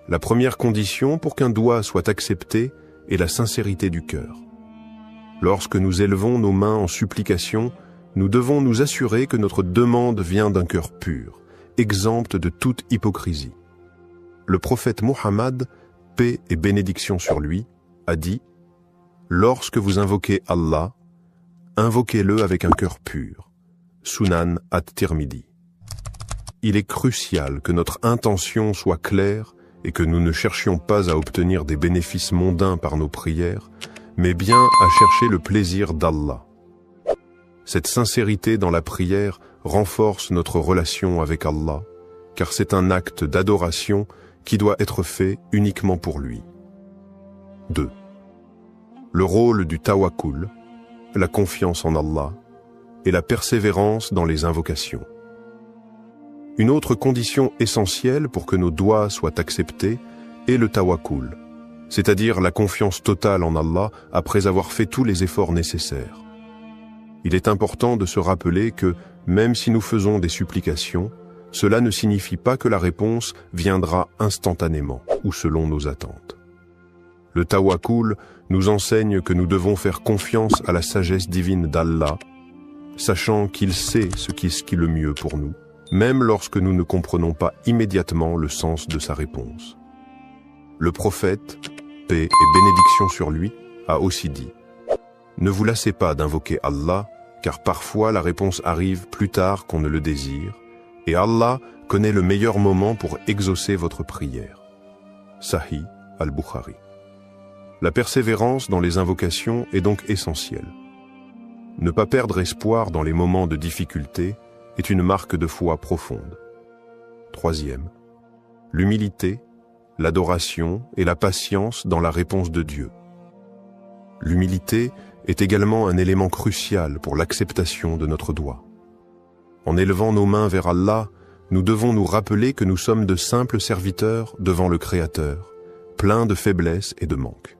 La première condition pour qu'un doua soit accepté est la sincérité du cœur. Lorsque nous élevons nos mains en supplication, nous devons nous assurer que notre demande vient d'un cœur pur, exempt de toute hypocrisie. Le prophète Muhammad, paix et bénédiction sur lui, a dit « Lorsque vous invoquez Allah, invoquez-le avec un cœur pur. » Sunan at-Tirmidhi. Il est crucial que notre intention soit claire et que nous ne cherchions pas à obtenir des bénéfices mondains par nos prières, mais bien à chercher le plaisir d'Allah. Cette sincérité dans la prière renforce notre relation avec Allah, car c'est un acte d'adoration qui doit être fait uniquement pour lui. 2. Le rôle du tawakkul, la confiance en Allah, et la persévérance dans les invocations. Une autre condition essentielle pour que nos douas soient acceptés est le tawakkul, c'est-à-dire la confiance totale en Allah après avoir fait tous les efforts nécessaires. Il est important de se rappeler que, même si nous faisons des supplications, cela ne signifie pas que la réponse viendra instantanément ou selon nos attentes. Le tawakkul nous enseigne que nous devons faire confiance à la sagesse divine d'Allah, sachant qu'il sait ce qui est le mieux pour nous, même lorsque nous ne comprenons pas immédiatement le sens de sa réponse. Le prophète, paix et bénédiction sur lui, a aussi dit « Ne vous lassez pas d'invoquer Allah, car parfois la réponse arrive plus tard qu'on ne le désire, et Allah connaît le meilleur moment pour exaucer votre prière. » Sahih al-Bukhari. La persévérance dans les invocations est donc essentielle. Ne pas perdre espoir dans les moments de difficulté est une marque de foi profonde. Troisième, l'humilité, l'adoration et la patience dans la réponse de Dieu. L'humilité est également un élément crucial pour l'acceptation de notre dua. En élevant nos mains vers Allah, nous devons nous rappeler que nous sommes de simples serviteurs devant le Créateur, pleins de faiblesses et de manques.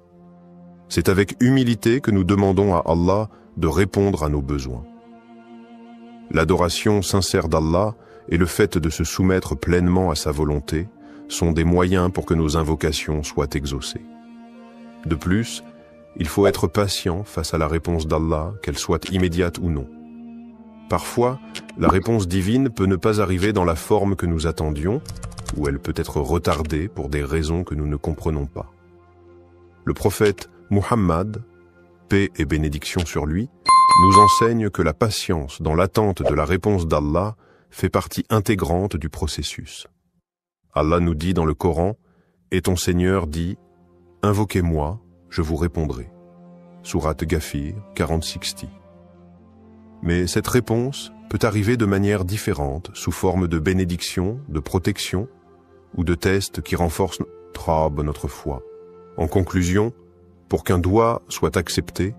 C'est avec humilité que nous demandons à Allah de répondre à nos besoins. L'adoration sincère d'Allah et le fait de se soumettre pleinement à sa volonté sont des moyens pour que nos invocations soient exaucées. De plus, il faut être patient face à la réponse d'Allah, qu'elle soit immédiate ou non. Parfois, la réponse divine peut ne pas arriver dans la forme que nous attendions, ou elle peut être retardée pour des raisons que nous ne comprenons pas. Le prophète Muhammad, paix et bénédiction sur lui, nous enseigne que la patience dans l'attente de la réponse d'Allah fait partie intégrante du processus. Allah nous dit dans le Coran, « Et ton Seigneur dit, invoquez-moi, je vous répondrai. » Sourate Ghafir 40-60. Mais cette réponse peut arriver de manière différente, sous forme de bénédiction, de protection ou de tests qui renforcent notre foi. En conclusion, pour qu'un doua soit accepté,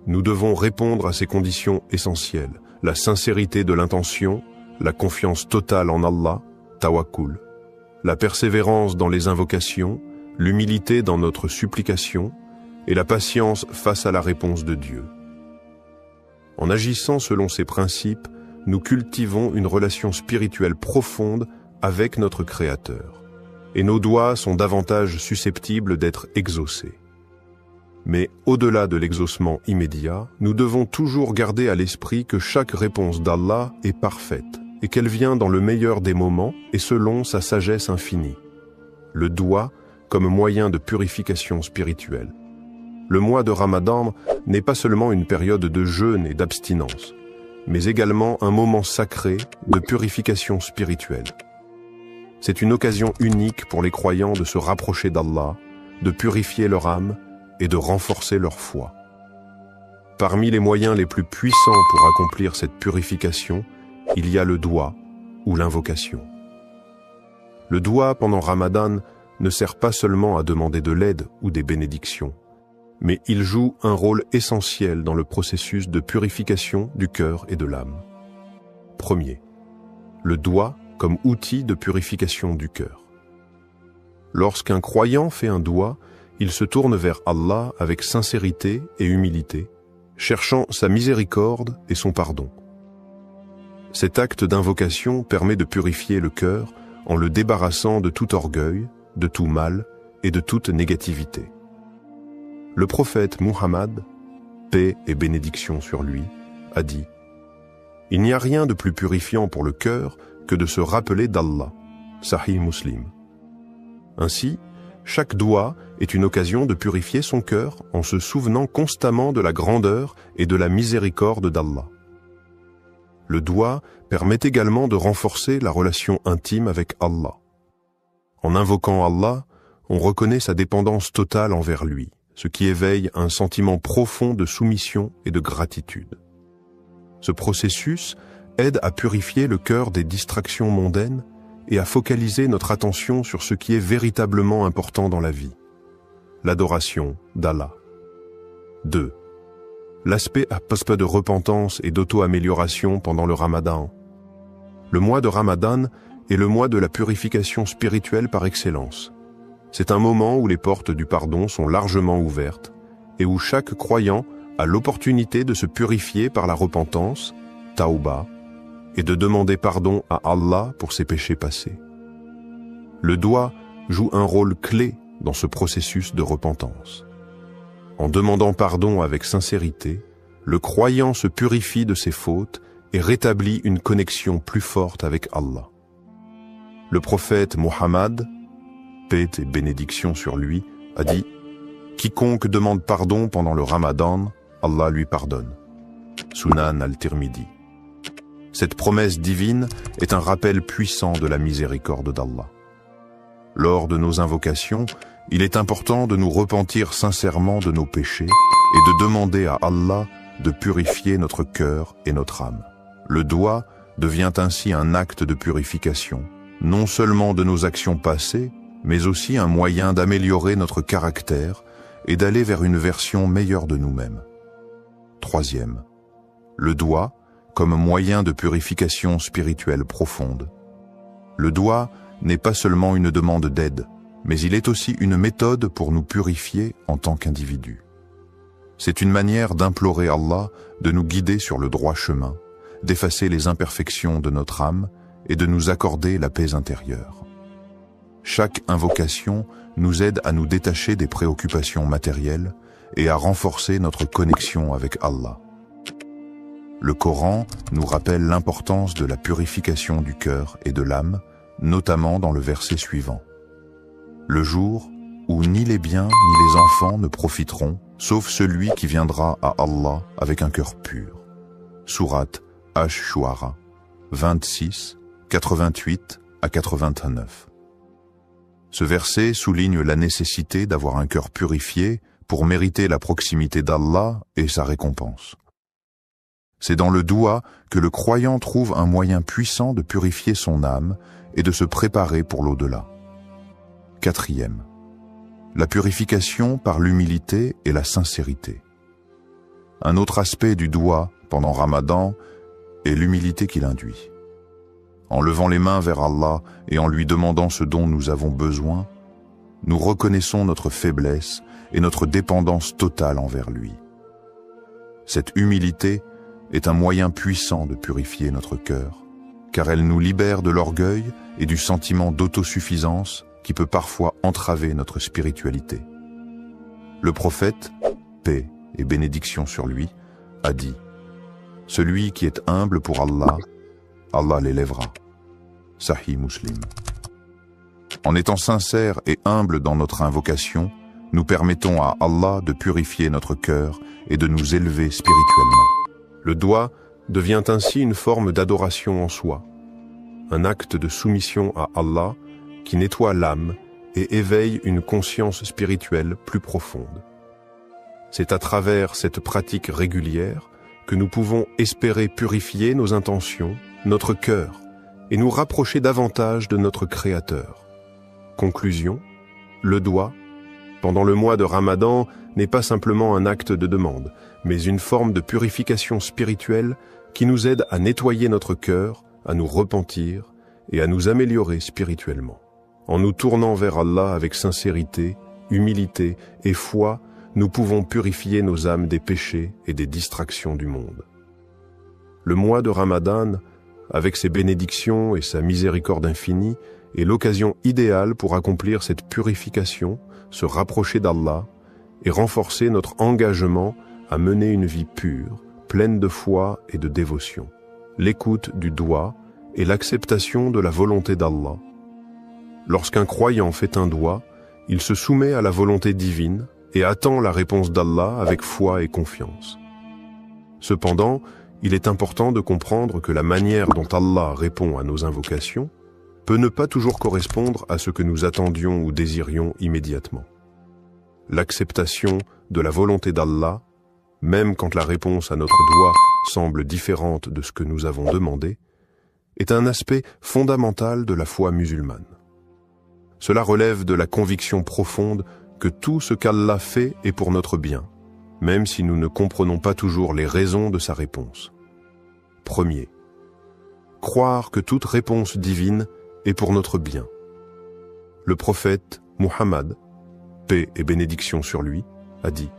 nous devons répondre à ces conditions essentielles, la sincérité de l'intention, la confiance totale en Allah, tawakkul, la persévérance dans les invocations, l'humilité dans notre supplication et la patience face à la réponse de Dieu. En agissant selon ces principes, nous cultivons une relation spirituelle profonde avec notre Créateur, et nos doigts sont davantage susceptibles d'être exaucés. Mais au-delà de l'exaucement immédiat, nous devons toujours garder à l'esprit que chaque réponse d'Allah est parfaite, et qu'elle vient dans le meilleur des moments et selon sa sagesse infinie. Le doua comme moyen de purification spirituelle. Le mois de Ramadan n'est pas seulement une période de jeûne et d'abstinence, mais également un moment sacré de purification spirituelle. C'est une occasion unique pour les croyants de se rapprocher d'Allah, de purifier leur âme et de renforcer leur foi. Parmi les moyens les plus puissants pour accomplir cette purification, il y a le doua ou l'invocation. Le doua pendant Ramadan ne sert pas seulement à demander de l'aide ou des bénédictions, mais il joue un rôle essentiel dans le processus de purification du cœur et de l'âme. Premier, le doua comme outil de purification du cœur. Lorsqu'un croyant fait un doua, il se tourne vers Allah avec sincérité et humilité, cherchant sa miséricorde et son pardon. Cet acte d'invocation permet de purifier le cœur en le débarrassant de tout orgueil, de tout mal et de toute négativité. Le prophète Muhammad, paix et bénédiction sur lui, a dit « Il n'y a rien de plus purifiant pour le cœur que de se rappeler d'Allah. » Sahih Muslim. Ainsi, chaque doua est une occasion de purifier son cœur en se souvenant constamment de la grandeur et de la miséricorde d'Allah. Le doua permet également de renforcer la relation intime avec Allah. En invoquant Allah, on reconnaît sa dépendance totale envers lui, ce qui éveille un sentiment profond de soumission et de gratitude. Ce processus aide à purifier le cœur des distractions mondaines et à focaliser notre attention sur ce qui est véritablement important dans la vie, l'adoration d'Allah. 2. L'aspect de repentance et d'auto-amélioration pendant le Ramadan. Le mois de Ramadan est le mois de la purification spirituelle par excellence. C'est un moment où les portes du pardon sont largement ouvertes et où chaque croyant a l'opportunité de se purifier par la repentance, tauba, et de demander pardon à Allah pour ses péchés passés. Le doua joue un rôle clé dans ce processus de repentance. En demandant pardon avec sincérité, le croyant se purifie de ses fautes et rétablit une connexion plus forte avec Allah. Le prophète Muhammad, paix et bénédiction sur lui, a dit « Quiconque demande pardon pendant le Ramadan, Allah lui pardonne. » Sunan al-Tirmidhi. Cette promesse divine est un rappel puissant de la miséricorde d'Allah. Lors de nos invocations, il est important de nous repentir sincèrement de nos péchés et de demander à Allah de purifier notre cœur et notre âme. Le doua devient ainsi un acte de purification, non seulement de nos actions passées, mais aussi un moyen d'améliorer notre caractère et d'aller vers une version meilleure de nous-mêmes. Troisième, le doigt comme moyen de purification spirituelle profonde. Le doigt n'est pas seulement une demande d'aide, mais il est aussi une méthode pour nous purifier en tant qu'individus. C'est une manière d'implorer Allah de nous guider sur le droit chemin, d'effacer les imperfections de notre âme et de nous accorder la paix intérieure. Chaque invocation nous aide à nous détacher des préoccupations matérielles et à renforcer notre connexion avec Allah. Le Coran nous rappelle l'importance de la purification du cœur et de l'âme, notamment dans le verset suivant. Le jour où ni les biens ni les enfants ne profiteront, sauf celui qui viendra à Allah avec un cœur pur. Sourate Ash-Shu'ara, 26, 88 à 89. Ce verset souligne la nécessité d'avoir un cœur purifié pour mériter la proximité d'Allah et sa récompense. C'est dans le doua que le croyant trouve un moyen puissant de purifier son âme et de se préparer pour l'au-delà. Quatrième, la purification par l'humilité et la sincérité. Un autre aspect du doua pendant Ramadan est l'humilité qu'il induit. En levant les mains vers Allah et en lui demandant ce dont nous avons besoin, nous reconnaissons notre faiblesse et notre dépendance totale envers lui. Cette humilité est un moyen puissant de purifier notre cœur, car elle nous libère de l'orgueil et du sentiment d'autosuffisance qui peut parfois entraver notre spiritualité. Le prophète, paix et bénédiction sur lui, a dit « Celui qui est humble pour Allah, Allah l'élèvera. » Sahih Muslim. En étant sincères et humbles dans notre invocation, nous permettons à Allah de purifier notre cœur et de nous élever spirituellement. Le doigt devient ainsi une forme d'adoration en soi, un acte de soumission à Allah qui nettoie l'âme et éveille une conscience spirituelle plus profonde. C'est à travers cette pratique régulière que nous pouvons espérer purifier nos intentions, notre cœur, et nous rapprocher davantage de notre Créateur. Conclusion, le doigt, pendant le mois de Ramadan, n'est pas simplement un acte de demande, mais une forme de purification spirituelle qui nous aide à nettoyer notre cœur, à nous repentir et à nous améliorer spirituellement. En nous tournant vers Allah avec sincérité, humilité et foi, nous pouvons purifier nos âmes des péchés et des distractions du monde. Le mois de Ramadan, avec ses bénédictions et sa miséricorde infinie, est l'occasion idéale pour accomplir cette purification, se rapprocher d'Allah et renforcer notre engagement à mener une vie pure, pleine de foi et de dévotion. L'écoute du doigt et l'acceptation de la volonté d'Allah. Lorsqu'un croyant fait un doigt, il se soumet à la volonté divine et attend la réponse d'Allah avec foi et confiance. Cependant, il est important de comprendre que la manière dont Allah répond à nos invocations peut ne pas toujours correspondre à ce que nous attendions ou désirions immédiatement. L'acceptation de la volonté d'Allah, même quand la réponse à notre doigt semble différente de ce que nous avons demandé, est un aspect fondamental de la foi musulmane. Cela relève de la conviction profonde que tout ce qu'Allah fait est pour notre bien, même si nous ne comprenons pas toujours les raisons de sa réponse. Premier, croire que toute réponse divine est pour notre bien. Le prophète Muhammad, paix et bénédiction sur lui, a dit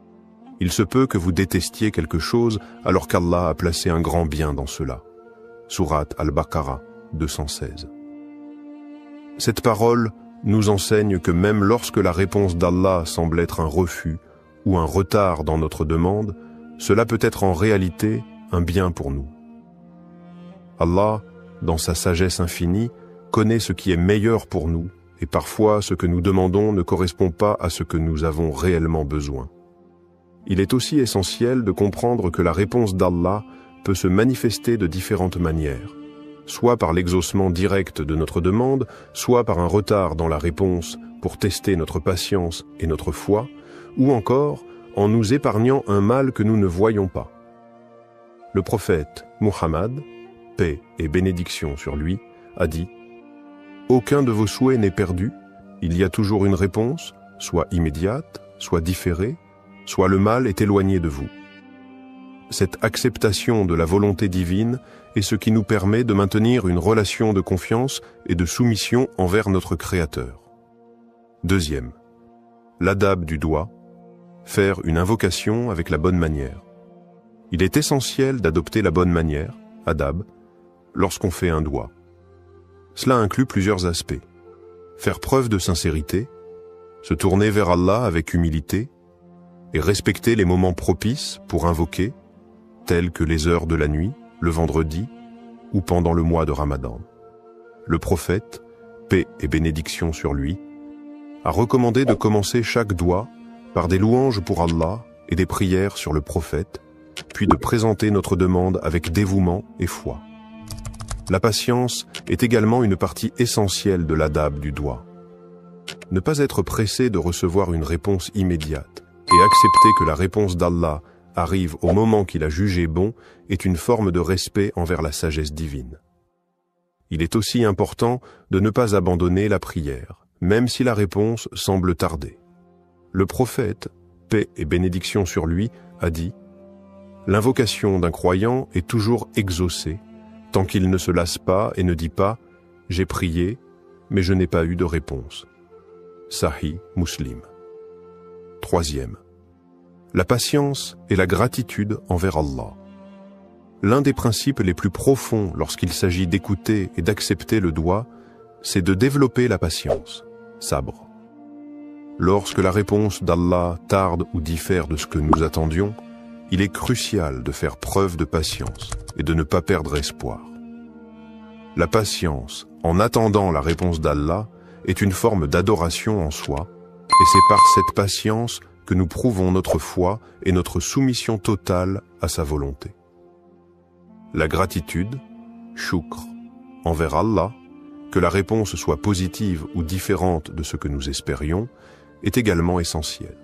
« Il se peut que vous détestiez quelque chose alors qu'Allah a placé un grand bien dans cela. » Sourate Al-Baqarah, 216. Cette parole nous enseigne que même lorsque la réponse d'Allah semble être un refus ou un retard dans notre demande, cela peut être en réalité un bien pour nous. Allah, dans sa sagesse infinie, connaît ce qui est meilleur pour nous et parfois ce que nous demandons ne correspond pas à ce que nous avons réellement besoin. Il est aussi essentiel de comprendre que la réponse d'Allah peut se manifester de différentes manières, soit par l'exaucement direct de notre demande, soit par un retard dans la réponse pour tester notre patience et notre foi, ou encore en nous épargnant un mal que nous ne voyons pas. Le prophète Muhammad, paix et bénédiction sur lui, a dit aucun de vos souhaits n'est perdu, il y a toujours une réponse, soit immédiate, soit différée, soit le mal est éloigné de vous. Cette acceptation de la volonté divine est ce qui nous permet de maintenir une relation de confiance et de soumission envers notre Créateur. Deuxième, l'adab du doigt, faire une invocation avec la bonne manière. Il est essentiel d'adopter la bonne manière, adab, lorsqu'on fait un doigt. Cela inclut plusieurs aspects. Faire preuve de sincérité, se tourner vers Allah avec humilité et respecter les moments propices pour invoquer, tels que les heures de la nuit, le vendredi ou pendant le mois de Ramadan. Le prophète, paix et bénédiction sur lui, a recommandé de commencer chaque doigt par des louanges pour Allah et des prières sur le prophète, puis de présenter notre demande avec dévouement et foi. La patience est également une partie essentielle de l'adab du doigt. Ne pas être pressé de recevoir une réponse immédiate et accepter que la réponse d'Allah arrive au moment qu'il a jugé bon est une forme de respect envers la sagesse divine. Il est aussi important de ne pas abandonner la prière, même si la réponse semble tarder. Le prophète, paix et bénédiction sur lui, a dit « L'invocation d'un croyant est toujours exaucée, tant qu'il ne se lasse pas et ne dit pas « J'ai prié, mais je n'ai pas eu de réponse ». Sahih Muslim. Troisième, la patience et la gratitude envers Allah. L'un des principes les plus profonds lorsqu'il s'agit d'écouter et d'accepter le doigt, c'est de développer la patience, sabre. Lorsque la réponse d'Allah tarde ou diffère de ce que nous attendions, il est crucial de faire preuve de patience et de ne pas perdre espoir. La patience, en attendant la réponse d'Allah, est une forme d'adoration en soi, et c'est par cette patience que nous prouvons notre foi et notre soumission totale à sa volonté. La gratitude, shukr, envers Allah, que la réponse soit positive ou différente de ce que nous espérions, est également essentielle.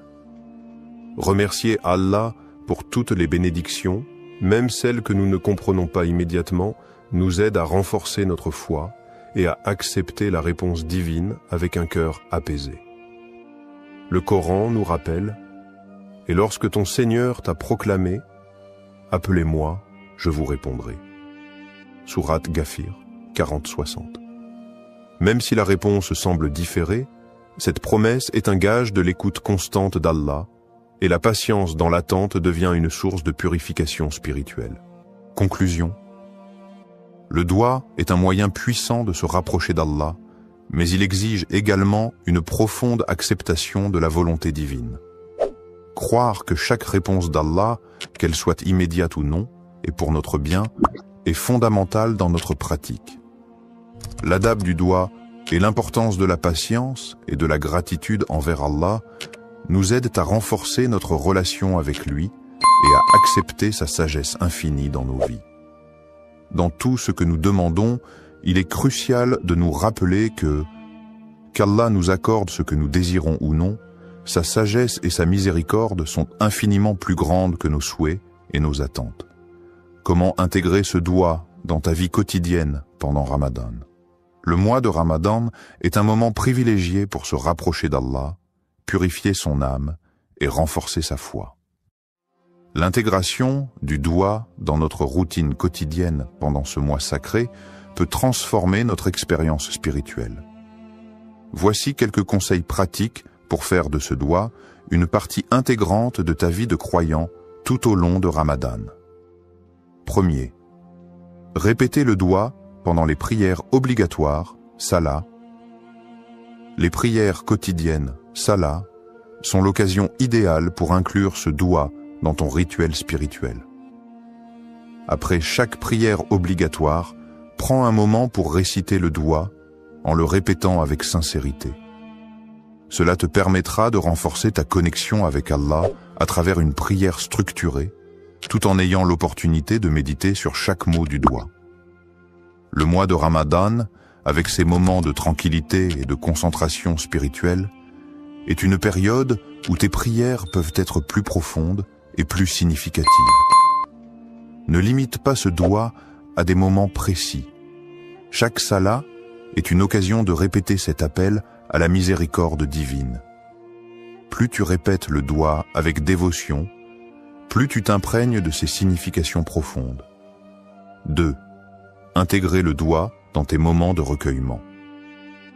Remercier Allah pour toutes les bénédictions, même celles que nous ne comprenons pas immédiatement, nous aide à renforcer notre foi et à accepter la réponse divine avec un cœur apaisé. Le Coran nous rappelle « Et lorsque ton Seigneur t'a proclamé, appelez-moi, je vous répondrai. » Sourate Ghafir 40-60. Même si la réponse semble différer, cette promesse est un gage de l'écoute constante d'Allah et la patience dans l'attente devient une source de purification spirituelle. Conclusion. Le doigt est un moyen puissant de se rapprocher d'Allah, mais il exige également une profonde acceptation de la volonté divine. Croire que chaque réponse d'Allah, qu'elle soit immédiate ou non, et pour notre bien, est fondamentale dans notre pratique. L'adab du doigt et l'importance de la patience et de la gratitude envers Allah nous aident à renforcer notre relation avec lui et à accepter sa sagesse infinie dans nos vies. Dans tout ce que nous demandons, il est crucial de nous rappeler qu'Allah nous accorde ce que nous désirons ou non, sa sagesse et sa miséricorde sont infiniment plus grandes que nos souhaits et nos attentes. Comment intégrer ce doigt dans ta vie quotidienne pendant Ramadan? Le mois de Ramadan est un moment privilégié pour se rapprocher d'Allah, purifier son âme et renforcer sa foi. L'intégration du doigt dans notre routine quotidienne pendant ce mois sacré peut transformer notre expérience spirituelle. Voici quelques conseils pratiques pour faire de ce doigt une partie intégrante de ta vie de croyant tout au long de Ramadan. Premier, répétez le doigt pendant les prières obligatoires, salat. Les prières quotidiennes, salat, sont l'occasion idéale pour inclure ce doigt dans ton rituel spirituel. Après chaque prière obligatoire, prends un moment pour réciter le doigt en le répétant avec sincérité. Cela te permettra de renforcer ta connexion avec Allah à travers une prière structurée, tout en ayant l'opportunité de méditer sur chaque mot du doigt. Le mois de Ramadan, avec ses moments de tranquillité et de concentration spirituelle, est une période où tes prières peuvent être plus profondes et plus significatives. Ne limite pas ce doigt à des moments précis. Chaque salat est une occasion de répéter cet appel à la miséricorde divine. Plus tu répètes le doua avec dévotion, plus tu t'imprègnes de ses significations profondes. 2. Intégrer le doua dans tes moments de recueillement.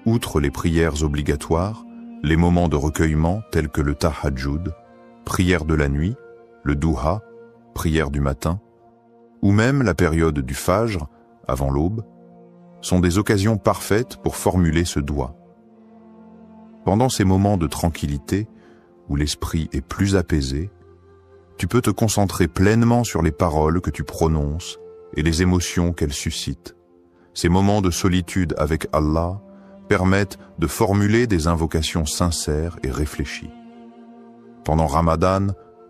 Outre les prières obligatoires, les moments de recueillement tels que le tahajjud, prière de la nuit, le duha, prière du matin, ou même la période du fajr, avant l'aube, sont des occasions parfaites pour formuler ce doua. Pendant ces moments de tranquillité, où l'esprit est plus apaisé, tu peux te concentrer pleinement sur les paroles que tu prononces et les émotions qu'elles suscitent. Ces moments de solitude avec Allah permettent de formuler des invocations sincères et réfléchies. Pendant Ramadan,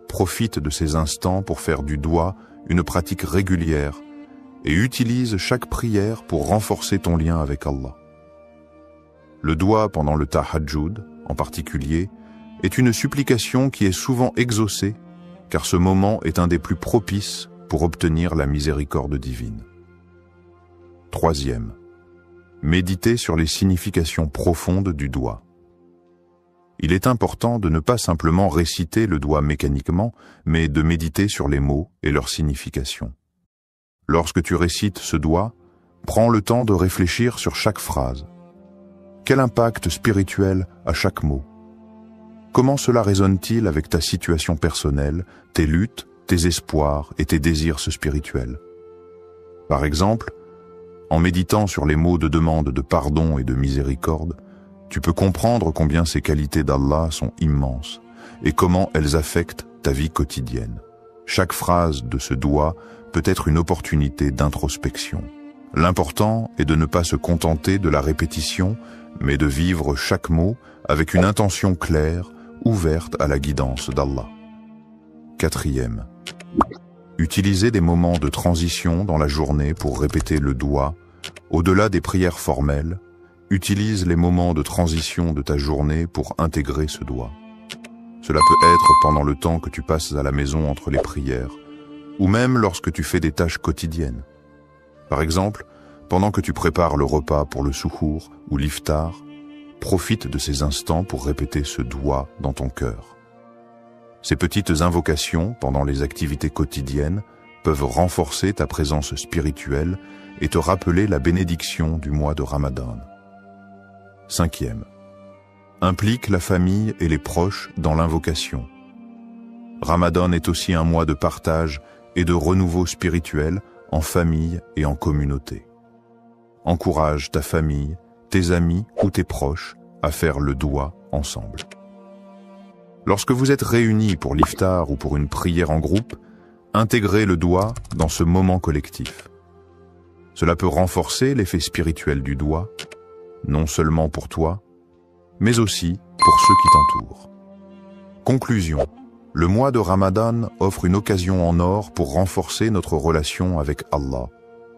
profite de ces instants pour faire du doua une pratique régulière et utilise chaque prière pour renforcer ton lien avec Allah. Le doua pendant le tahajjud, en particulier, est une supplication qui est souvent exaucée car ce moment est un des plus propices pour obtenir la miséricorde divine. 3. Méditer sur les significations profondes du doua. Il est important de ne pas simplement réciter le doua mécaniquement, mais de méditer sur les mots et leur signification. Lorsque tu récites ce doua, prends le temps de réfléchir sur chaque phrase. Quel impact spirituel a chaque mot? Comment cela résonne-t-il avec ta situation personnelle, tes luttes, tes espoirs et tes désirs spirituels? Par exemple, en méditant sur les mots de demande de pardon et de miséricorde, tu peux comprendre combien ces qualités d'Allah sont immenses et comment elles affectent ta vie quotidienne. Chaque phrase de ce doua peut être une opportunité d'introspection. L'important est de ne pas se contenter de la répétition, mais de vivre chaque mot avec une intention claire, ouverte à la guidance d'Allah. 4. Utiliser des moments de transition dans la journée pour répéter le doua. Au-delà des prières formelles, utilise les moments de transition de ta journée pour intégrer ce doua. Cela peut être pendant le temps que tu passes à la maison entre les prières, ou même lorsque tu fais des tâches quotidiennes. Par exemple, pendant que tu prépares le repas pour le suhour ou l'iftar, profite de ces instants pour répéter ce doua dans ton cœur. Ces petites invocations pendant les activités quotidiennes peuvent renforcer ta présence spirituelle et te rappeler la bénédiction du mois de Ramadan. 5. Implique la famille et les proches dans l'invocation. Ramadan est aussi un mois de partage et de renouveau spirituel en famille et en communauté. Encourage ta famille, tes amis ou tes proches à faire le doua ensemble. Lorsque vous êtes réunis pour l'iftar ou pour une prière en groupe, intégrez le doua dans ce moment collectif. Cela peut renforcer l'effet spirituel du doua, non seulement pour toi, mais aussi pour ceux qui t'entourent. Conclusion. Le mois de Ramadan offre une occasion en or pour renforcer notre relation avec Allah.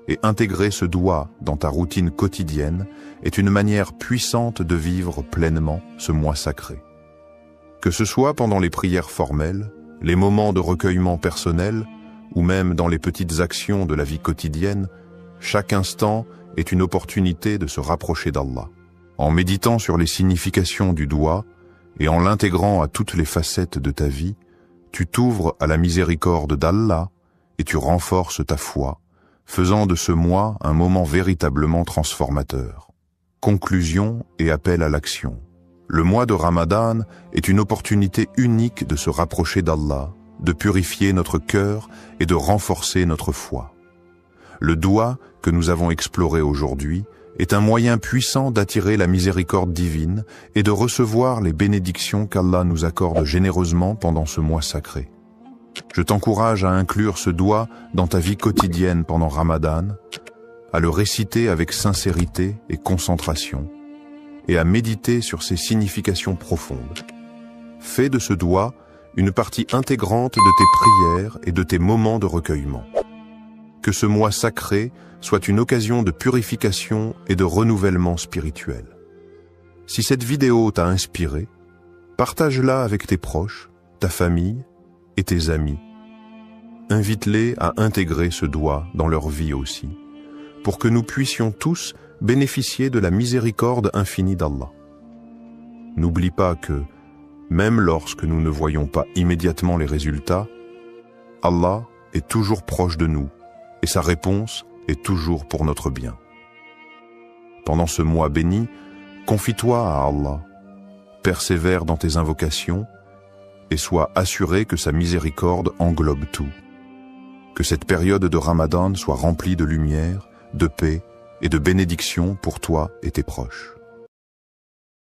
Et intégrer ce doua dans ta routine quotidienne est une manière puissante de vivre pleinement ce mois sacré. Que ce soit pendant les prières formelles, les moments de recueillement personnel, ou même dans les petites actions de la vie quotidienne, chaque instant est une opportunité de se rapprocher d'Allah. En méditant sur les significations du doua et en l'intégrant à toutes les facettes de ta vie, tu t'ouvres à la miséricorde d'Allah et tu renforces ta foi, faisant de ce mois un moment véritablement transformateur. Conclusion et appel à l'action. Le mois de Ramadan est une opportunité unique de se rapprocher d'Allah, de purifier notre cœur et de renforcer notre foi. Le doua que nous avons exploré aujourd'hui est un moyen puissant d'attirer la miséricorde divine et de recevoir les bénédictions qu'Allah nous accorde généreusement pendant ce mois sacré. Je t'encourage à inclure ce doua dans ta vie quotidienne pendant Ramadan, à le réciter avec sincérité et concentration, et à méditer sur ses significations profondes. Fais de ce doua une partie intégrante de tes prières et de tes moments de recueillement. Que ce mois sacré soit une occasion de purification et de renouvellement spirituel. Si cette vidéo t'a inspiré, partage-la avec tes proches, ta famille et tes amis. Invite-les à intégrer ce doua dans leur vie aussi, pour que nous puissions tous bénéficier de la miséricorde infinie d'Allah. N'oublie pas que, même lorsque nous ne voyons pas immédiatement les résultats, Allah est toujours proche de nous et sa réponse est toujours pour notre bien. Pendant ce mois béni, confie-toi à Allah, persévère dans tes invocations et sois assuré que sa miséricorde englobe tout. Que cette période de Ramadan soit remplie de lumière, de paix et de bénédictions pour toi et tes proches.